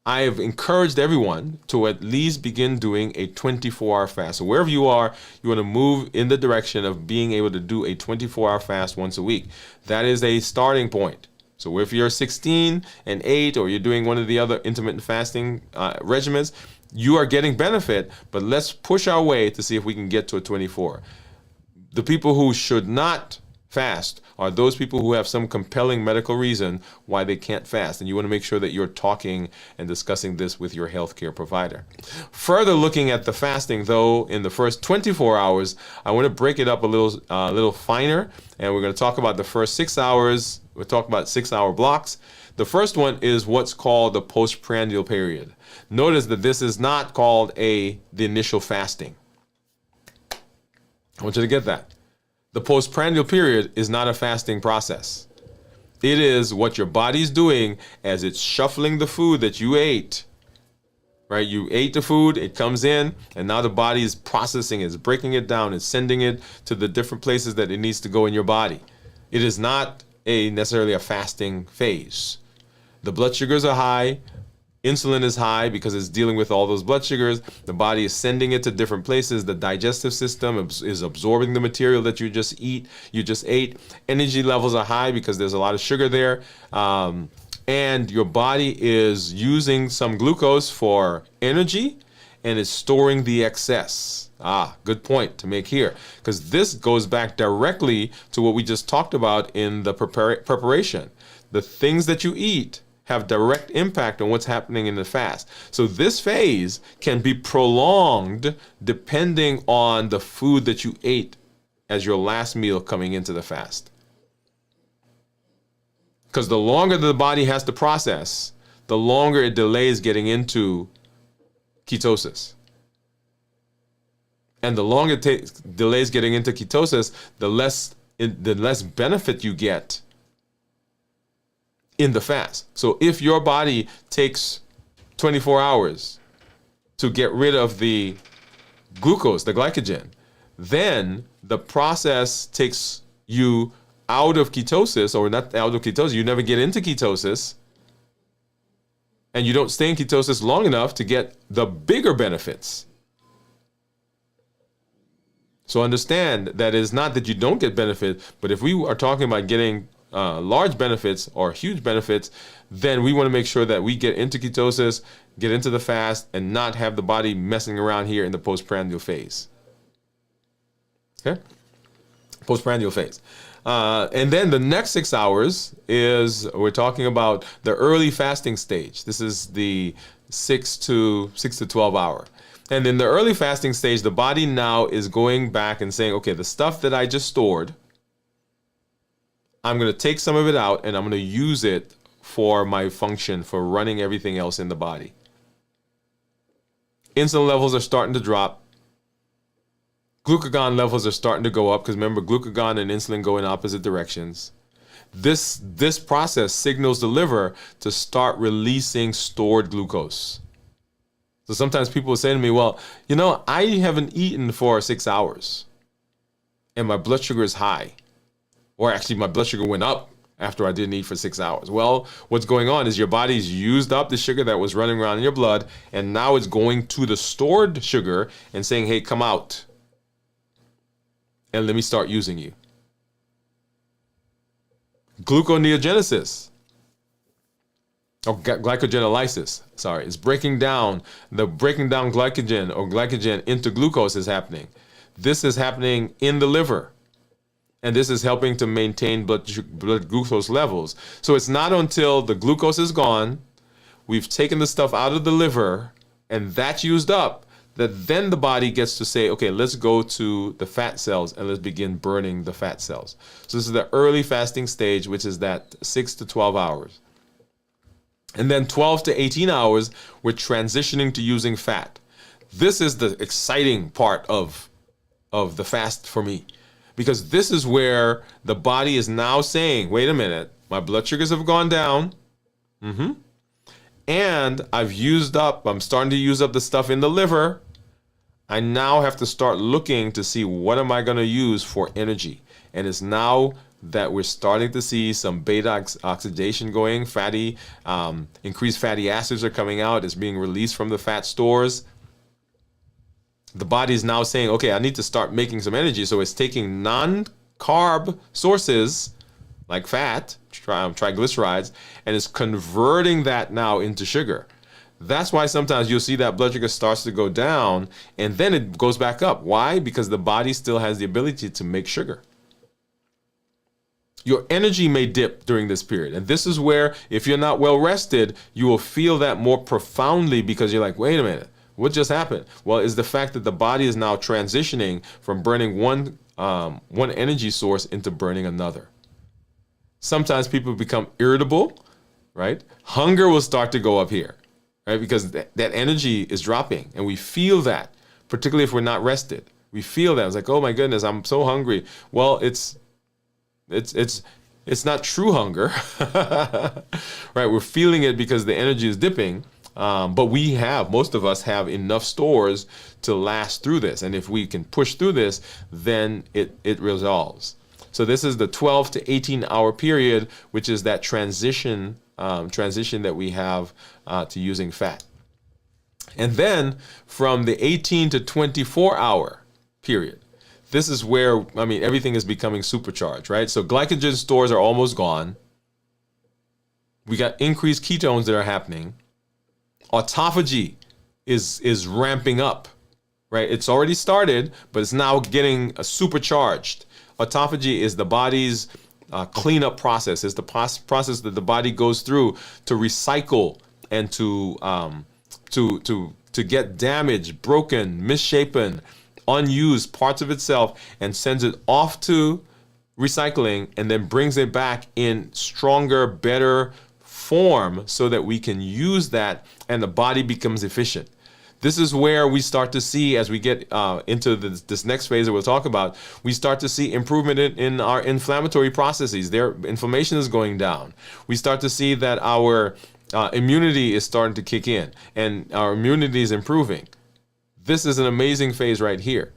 I have encouraged everyone to at least begin doing a 24-hour fast. So wherever you are, you want to move in the direction of being able to do a 24-hour fast once a week. That is a starting point. So if you're 16 and 8, or you're doing one of the other intermittent fasting regimens, you are getting benefit, but let's push our way to see if we can get to a 24. The people who should not fast are those people who have some compelling medical reason why they can't fast. And you want to make sure that you're talking and discussing this with your healthcare provider. Further looking at the fasting, though, in the first 24 hours, I want to break it up a little finer. And we're going to talk about the first 6 hours. We'll talk about 6-hour blocks. The first one is what's called the postprandial period. Notice that this is not called the initial fasting. I want you to get that. The postprandial period is not a fasting process. It is what your body's doing as it's shuffling the food that you ate. Right? You ate the food, it comes in, and now the body is processing it, it's breaking it down, it's sending it to the different places that it needs to go in your body. It is not necessarily a fasting phase. The blood sugars are high. Insulin is high because it's dealing with all those blood sugars. The body is sending it to different places. The digestive system is absorbing the material that you just ate. Energy levels are high because there's a lot of sugar there. And your body is using some glucose for energy and is storing the excess. Good point to make here, because this goes back directly to what we just talked about in the preparation. The things that you eat have direct impact on what's happening in the fast. So this phase can be prolonged depending on the food that you ate as your last meal coming into the fast. Because the longer the body has to process, the longer it delays getting into ketosis. And the longer it delays getting into ketosis, the less benefit you get in the fast. So if your body takes 24 hours to get rid of the glucose, the glycogen, then the process takes you out of ketosis, or not out of ketosis, you never get into ketosis, and you don't stay in ketosis long enough to get the bigger benefits. So understand that it's not that you don't get benefit, but if we are talking about getting large benefits or huge benefits, then we want to make sure that we get into ketosis, get into the fast, and not have the body messing around here in the postprandial phase. Okay? Postprandial phase. And then the next 6 hours is, we're talking about the early fasting stage. This is the 6 to 12 hour. And in the early fasting stage, the body now is going back and saying, okay, the stuff that I just stored, I'm going to take some of it out and I'm going to use it for my function, for running everything else in the body. Insulin levels are starting to drop. Glucagon levels are starting to go up, because remember, glucagon and insulin go in opposite directions. This process signals the liver to start releasing stored glucose. So sometimes people will say to me, well, I haven't eaten for 6 hours and my blood sugar is high. Or actually, my blood sugar went up after I didn't eat for 6 hours. Well, what's going on is your body's used up the sugar that was running around in your blood, and now it's going to the stored sugar and saying, hey, come out, and let me start using you. Gluconeogenesis. or glycogenolysis, sorry, it's breaking down glycogen or glycogen into glucose is happening. This is happening in the liver. And this is helping to maintain blood glucose levels. So it's not until the glucose is gone, we've taken the stuff out of the liver, and that's used up, that then the body gets to say, okay, let's go to the fat cells and let's begin burning the fat cells. So this is the early fasting stage, which is that 6 to 12 hours. And then 12 to 18 hours, we're transitioning to using fat. This is the exciting part of the fast for me. Because this is where the body is now saying, wait a minute, my blood sugars have gone down. And I'm starting to use up the stuff in the liver. I now have to start looking to see what am I going to use for energy. And it's now that we're starting to see some beta oxidation going, increased fatty acids are coming out. It's being released from the fat stores. The body is now saying, okay, I need to start making some energy. So it's taking non-carb sources like fat, triglycerides, and it's converting that now into sugar. That's why sometimes you'll see that blood sugar starts to go down and then it goes back up. Why? Because the body still has the ability to make sugar. Your energy may dip during this period. And this is where, if you're not well rested, you will feel that more profoundly because you're like, wait a minute. What just happened? Well, it's the fact that the body is now transitioning from burning one energy source into burning another. Sometimes people become irritable, right? Hunger will start to go up here, right? Because that energy is dropping, and we feel that, particularly if we're not rested. We feel that. It's like, oh my goodness, I'm so hungry. Well, it's not true hunger, right? We're feeling it because the energy is dipping. But most of us have enough stores to last through this. And if we can push through this, then it resolves. So this is the 12 to 18 hour period, which is that transition that we have to using fat. And then from the 18 to 24 hour period, this is where, everything is becoming supercharged, right? So glycogen stores are almost gone. We got increased ketones that are happening. Autophagy is ramping up, right? It's already started, but it's now getting supercharged. Autophagy is the body's cleanup process. It's the process that the body goes through to recycle and to get damaged, broken, misshapen, unused parts of itself and sends it off to recycling and then brings it back in stronger, better form so that we can use that and the body becomes efficient. This is where we start to see, as we get into this next phase that we'll talk about, we start to see improvement in our inflammatory processes. Their inflammation is going down. We start to see that our immunity is starting to kick in and our immunity is improving. This is an amazing phase right here.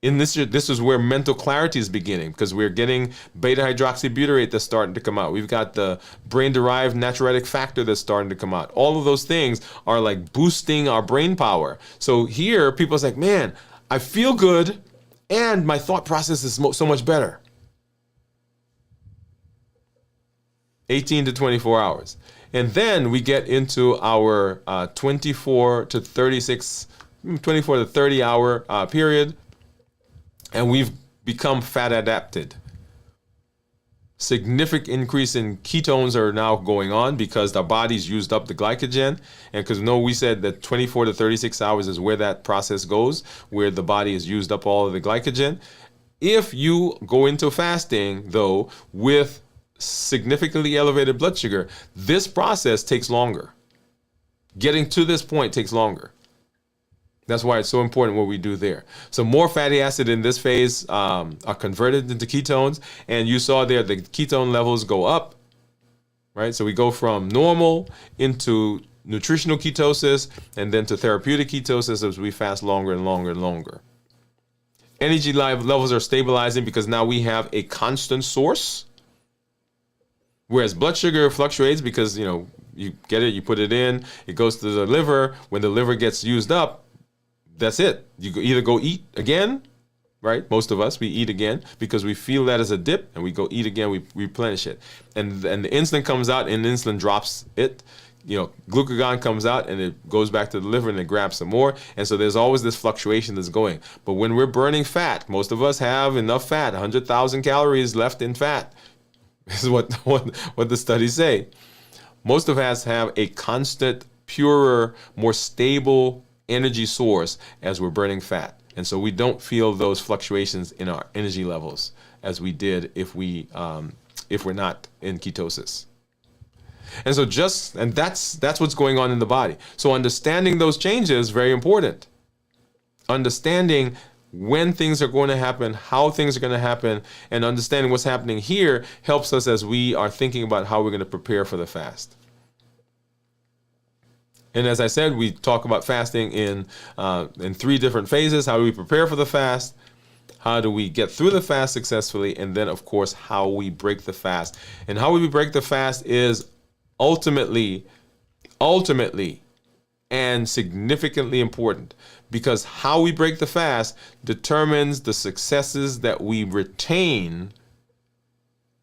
In this is where mental clarity is beginning because we're getting beta hydroxybutyrate that's starting to come out. We've got the brain-derived natriuretic factor that's starting to come out. All of those things are like boosting our brain power. So here, people's like, man, I feel good and my thought process is so much better. 18 to 24 hours. And then we get into our 24 to 30 hour period. And we've become fat adapted. Significant increase in ketones are now going on because our body's used up the glycogen. And because we said that 24 to 36 hours is where that process goes, where the body has used up all of the glycogen. If you go into fasting, though, with significantly elevated blood sugar, this process takes longer. Getting to this point takes longer. That's why it's so important what we do there. So more fatty acid in this phase are converted into ketones. And you saw there the ketone levels go up, right? So we go from normal into nutritional ketosis and then to therapeutic ketosis as we fast longer and longer and longer. Energy levels are stabilizing because now we have a constant source. Whereas blood sugar fluctuates because, you get it, you put it in, it goes to the liver. When the liver gets used up, that's it. You either go eat again, right? Most of us, we eat again because we feel that as a dip, and we go eat again, we replenish it. And the insulin comes out, and insulin drops it. Glucagon comes out, and it goes back to the liver, and it grabs some more. And so there's always this fluctuation that's going. But when we're burning fat, most of us have enough fat, 100,000 calories left in fat. This is what the studies say. Most of us have a constant, purer, more stable energy source as we're burning fat. And so we don't feel those fluctuations in our energy levels as we did if we're not in ketosis. And so that's what's going on in the body. So understanding those changes is very important. Understanding when things are going to happen, how things are going to happen, and understanding what's happening here helps us as we are thinking about how we're going to prepare for the fast. And as I said, we talk about fasting in 3 different phases. How do we prepare for the fast? How do we get through the fast successfully? And then, of course, how we break the fast. And how we break the fast is ultimately and significantly important, because how we break the fast determines the successes that we retain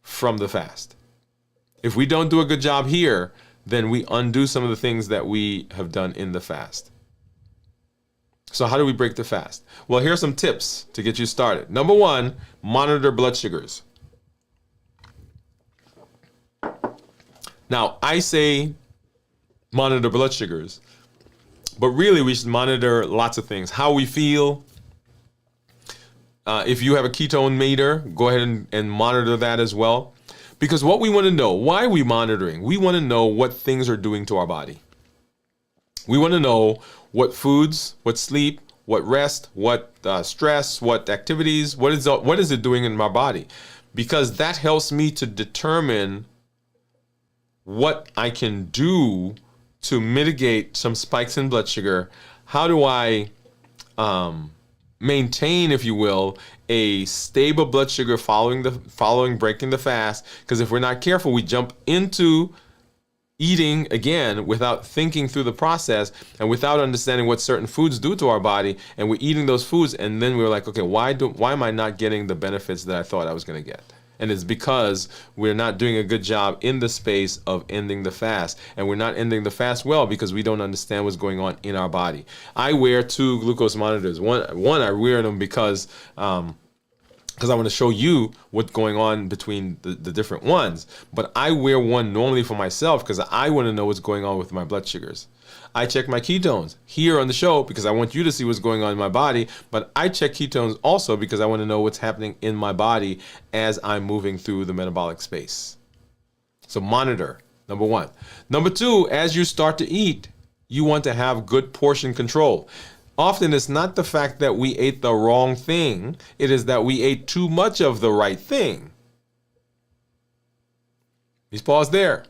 from the fast. If we don't do a good job here, then we undo some of the things that we have done in the fast. So how do we break the fast? Well, here are some tips to get you started. Number 1, monitor blood sugars. Now, I say monitor blood sugars, but really we should monitor lots of things. How we feel. If you have a ketone meter, go ahead and monitor that as well. Because what we want to know, why are we monitoring? We want to know what things are doing to our body. We want to know what foods, what sleep, what rest, what stress, what activities, what is it doing in my body? Because that helps me to determine what I can do to mitigate some spikes in blood sugar. How do I maintain, if you will, a stable blood sugar following breaking the fast? Because if we're not careful, we jump into eating again without thinking through the process and without understanding what certain foods do to our body, and we're eating those foods, and then we're like, okay, why am I not getting the benefits that I thought I was going to get? And it's because we're not doing a good job in the space of ending the fast. And we're not ending the fast well because we don't understand what's going on in our body. I wear 2 glucose monitors. One I wear them because I want to show you what's going on between the different ones. But I wear one normally for myself because I want to know what's going on with my blood sugars. I check my ketones here on the show because I want you to see what's going on in my body, but I check ketones also because I want to know what's happening in my body as I'm moving through the metabolic space. So monitor, number 1. Number 2, as you start to eat, you want to have good portion control. Often it's not the fact that we ate the wrong thing, it is that we ate too much of the right thing. Please pause there.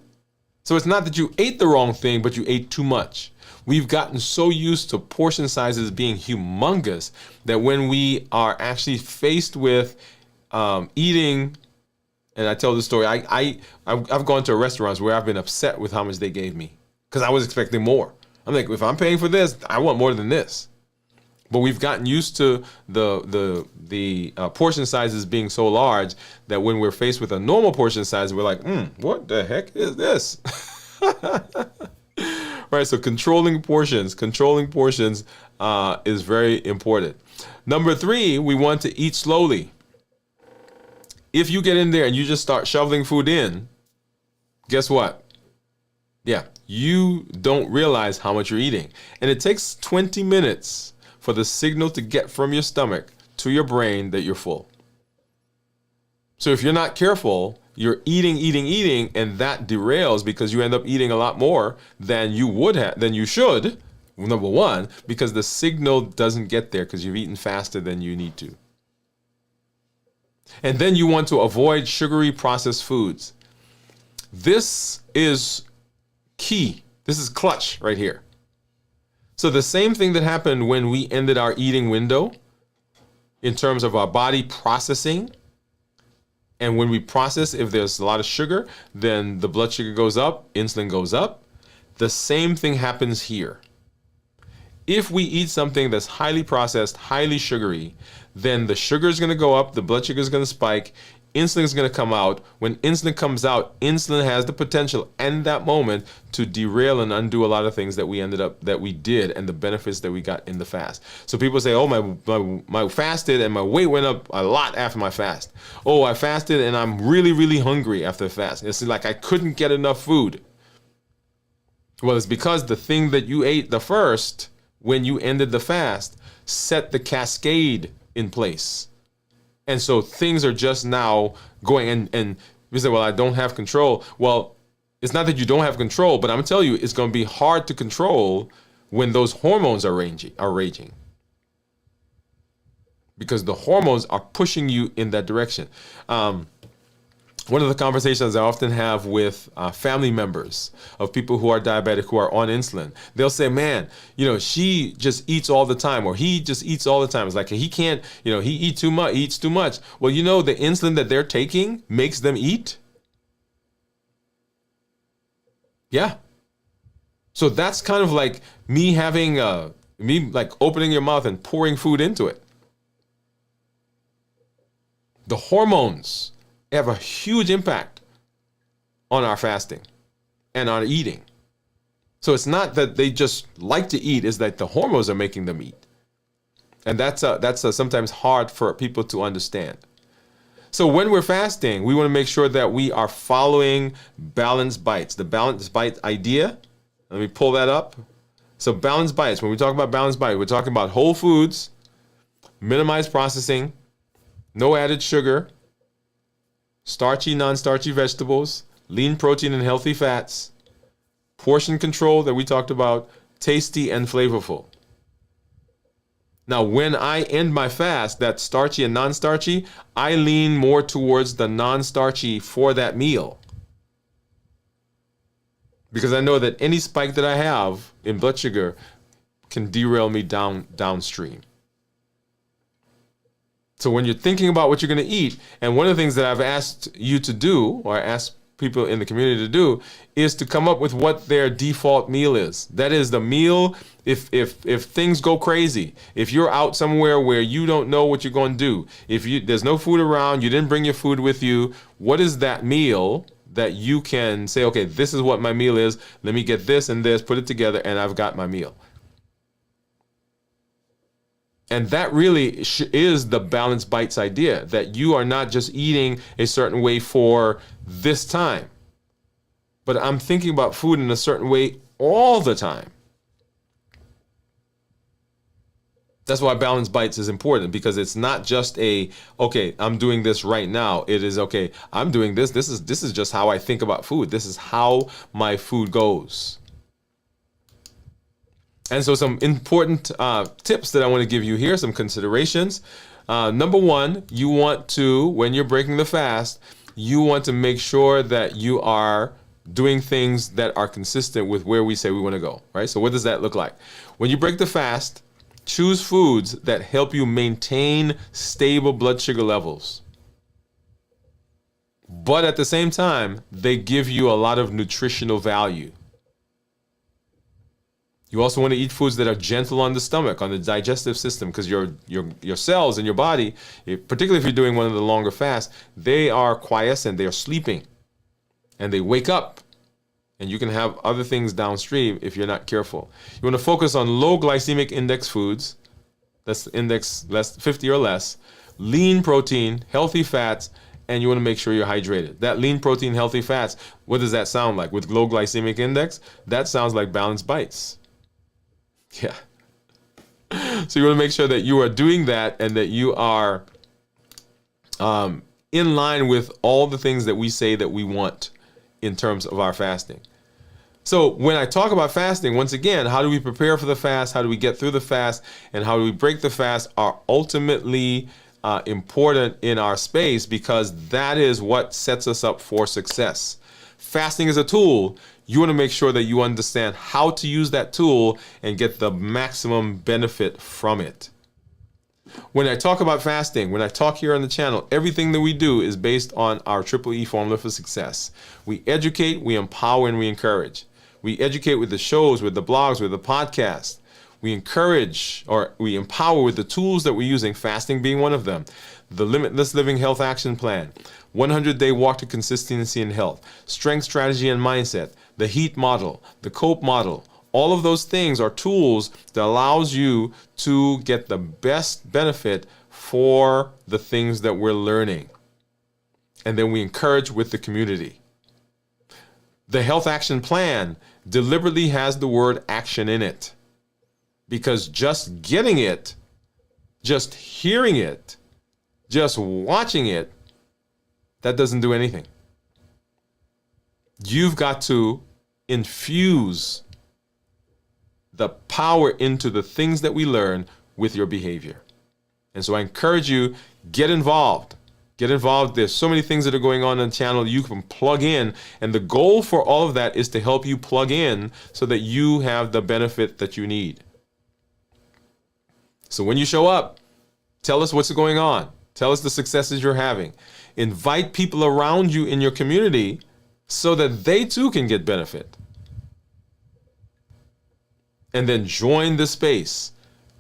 So it's not that you ate the wrong thing, but you ate too much. We've gotten so used to portion sizes being humongous that when we are actually faced with eating, and I tell this story, I've gone to restaurants where I've been upset with how much they gave me because I was expecting more. I'm like, if I'm paying for this, I want more than this. But we've gotten used to the portion sizes being so large that when we're faced with a normal portion size, we're like, what the heck is this? Right, so controlling portions is very important. Number 3, we want to eat slowly. If you get in there and you just start shoveling food in, guess what? Yeah, you don't realize how much you're eating. And it takes 20 minutes for the signal to get from your stomach to your brain that you're full. So if you're not careful, you're eating, and that derails because you end up eating a lot more than you should, number 1, because the signal doesn't get there because you've eaten faster than you need to. And then you want to avoid sugary processed foods. This is key. This is clutch right here. So the same thing that happened when we ended our eating window in terms of our body processing, and when we process, if there's a lot of sugar, then the blood sugar goes up, insulin goes up. The same thing happens here. If we eat something that's highly processed, highly sugary, then the sugar is going to go up, the blood sugar is going to spike, insulin is going to come out. When insulin comes out, insulin has the potential in that moment to derail and undo a lot of things that we did and the benefits that we got in the fast. So people say, oh, my fasted and my weight went up a lot after my fast. Oh, I fasted and I'm really, really hungry after the fast. It's like I couldn't get enough food. Well, it's because the thing that you ate the first when you ended the fast set the cascade in place. And so things are just now going, and we say, well, I don't have control. Well, it's not that you don't have control, but I'm going to tell you, it's going to be hard to control when those hormones are raging. Because the hormones are pushing you in that direction. One of the conversations I often have with family members of people who are diabetic, who are on insulin, they'll say, man, she just eats all the time, or he just eats all the time. It's like he can't, he eats too much. Well, the insulin that they're taking makes them eat. Yeah. So that's kind of like me having, opening your mouth and pouring food into it. The hormones have a huge impact on our fasting and our eating. So it's not that they just like to eat, it's that the hormones are making them eat. And that's sometimes hard for people to understand. So when we're fasting, we want to make sure that we are following balanced bites. The balanced bite idea, let me pull that up. So balanced bites, when we talk about balanced bite, we're talking about whole foods, minimized processing, no added sugar, starchy, non-starchy vegetables, lean protein and healthy fats, portion control that we talked about, tasty and flavorful. Now, when I end my fast, that's starchy and non-starchy, I lean more towards the non-starchy for that meal. Because I know that any spike that I have in blood sugar can derail me downstream. So when you're thinking about what you're going to eat, and one of the things that I've asked you to do, or asked people in the community to do, is to come up with what their default meal is. That is the meal if things go crazy, if you're out somewhere where you don't know what you're going to do, if there's no food around, you didn't bring your food with you, what is that meal that you can say, okay, this is what my meal is, let me get this and this, put it together, and I've got my meal. And that really is the balanced bites idea, that you are not just eating a certain way for this time, but I'm thinking about food in a certain way all the time. That's why balanced bites is important, because it's not just okay, I'm doing this right now. It is, okay, I'm doing this. This is just how I think about food. This is how my food goes. And so some important tips that I want to give you here, some considerations. Number one, you want to, when you're breaking the fast, you want to make sure that you are doing things that are consistent with where we say we want to go, right? So what does that look like? When you break the fast, choose foods that help you maintain stable blood sugar levels. But at the same time, they give you a lot of nutritional value. You also want to eat foods that are gentle on the stomach, on the digestive system, because your cells in your body, particularly if you're doing one of the longer fasts, they are quiescent, they are sleeping, and they wake up, and you can have other things downstream if you're not careful. You want to focus on low glycemic index foods, that's index less 50 or less, lean protein, healthy fats, and you want to make sure you're hydrated. That lean protein, healthy fats, what does that sound like? With low glycemic index, that sounds like balanced bites. Yeah. So you want to make sure that you are doing that and that you are in line with all the things that we say that we want in terms of our fasting. So when I talk about fasting, once again, how do we prepare for the fast? How do we get through the fast? And how do we break the fast are ultimately important in our space, because that is what sets us up for success. Fasting is a tool. You want to make sure that you understand how to use that tool and get the maximum benefit from it. When I talk about fasting, when I talk here on the channel, everything that we do is based on our Triple E formula for success. We educate, we empower, and we encourage. We educate with the shows, with the blogs, with the podcasts. We encourage or we empower with the tools that we're using, fasting being one of them, the Limitless Living Health Action Plan, 100-day walk to consistency in health, strength, strategy, and mindset, the HEAT model, the COPE model. All of those things are tools that allows you to get the best benefit for the things that we're learning. And then we encourage with the community. The Health Action Plan deliberately has the word action in it, because just getting it, just hearing it, just watching it, that doesn't do anything. You've got to infuse the power into the things that we learn with your behavior. And so I encourage you, get involved. Get involved. There's so many things that are going on the channel you can plug in. And the goal for all of that is to help you plug in so that you have the benefit that you need. So when you show up, tell us what's going on. Tell us the successes you're having. Invite people around you in your community so that they too can get benefit. And then join the space.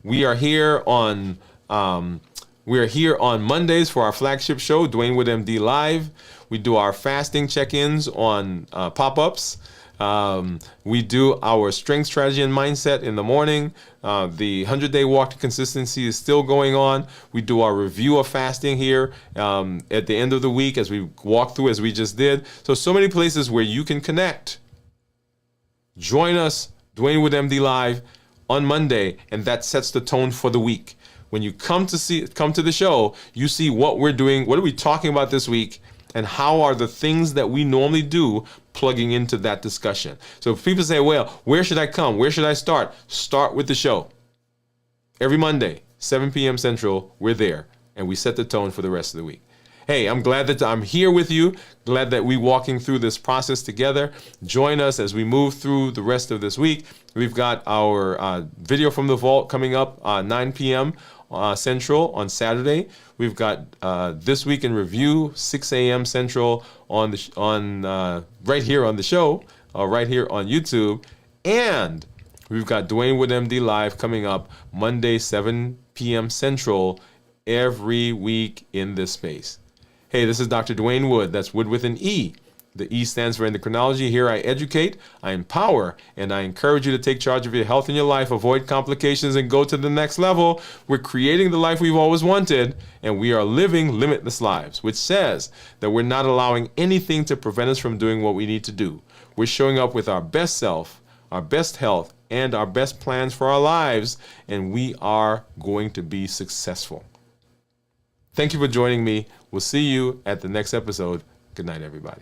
We are here on Mondays for our flagship show, Dwain Woode MD Live. We do our fasting check-ins on pop-ups. We do our strength, strategy, and mindset in the morning. The 100-day walk to consistency is still going on. We do our review of fasting here at the end of the week as we walk through, as we just did. So many places where you can connect. Join us, Dwain Woode MD Live, on Monday, and that sets the tone for the week. When you come to the show, you see what we're doing, what are we talking about this week, and how are the things that we normally do plugging into that discussion. So if people say, well, where should I come? Where should I start? Start with the show. Every Monday, 7 p.m. Central, we're there, and we set the tone for the rest of the week. Hey, I'm glad that I'm here with you. Glad that we're walking through this process together. Join us as we move through the rest of this week. We've got our video from the vault coming up 9 p.m. Central on Saturday. We've got This Week in Review, 6 a.m. Central on right here on the show, right here on YouTube. And we've got Dwain Woode MD Live coming up Monday, 7 p.m. Central every week in this space. Hey, this is Dr. Dwain Woode. That's Wood with an E. The E stands for endocrinology. Here I educate, I empower, and I encourage you to take charge of your health and your life, avoid complications, and go to the next level. We're creating the life we've always wanted, and we are living limitless lives, which says that we're not allowing anything to prevent us from doing what we need to do. We're showing up with our best self, our best health, and our best plans for our lives, and we are going to be successful. Thank you for joining me. We'll see you at the next episode. Good night, everybody.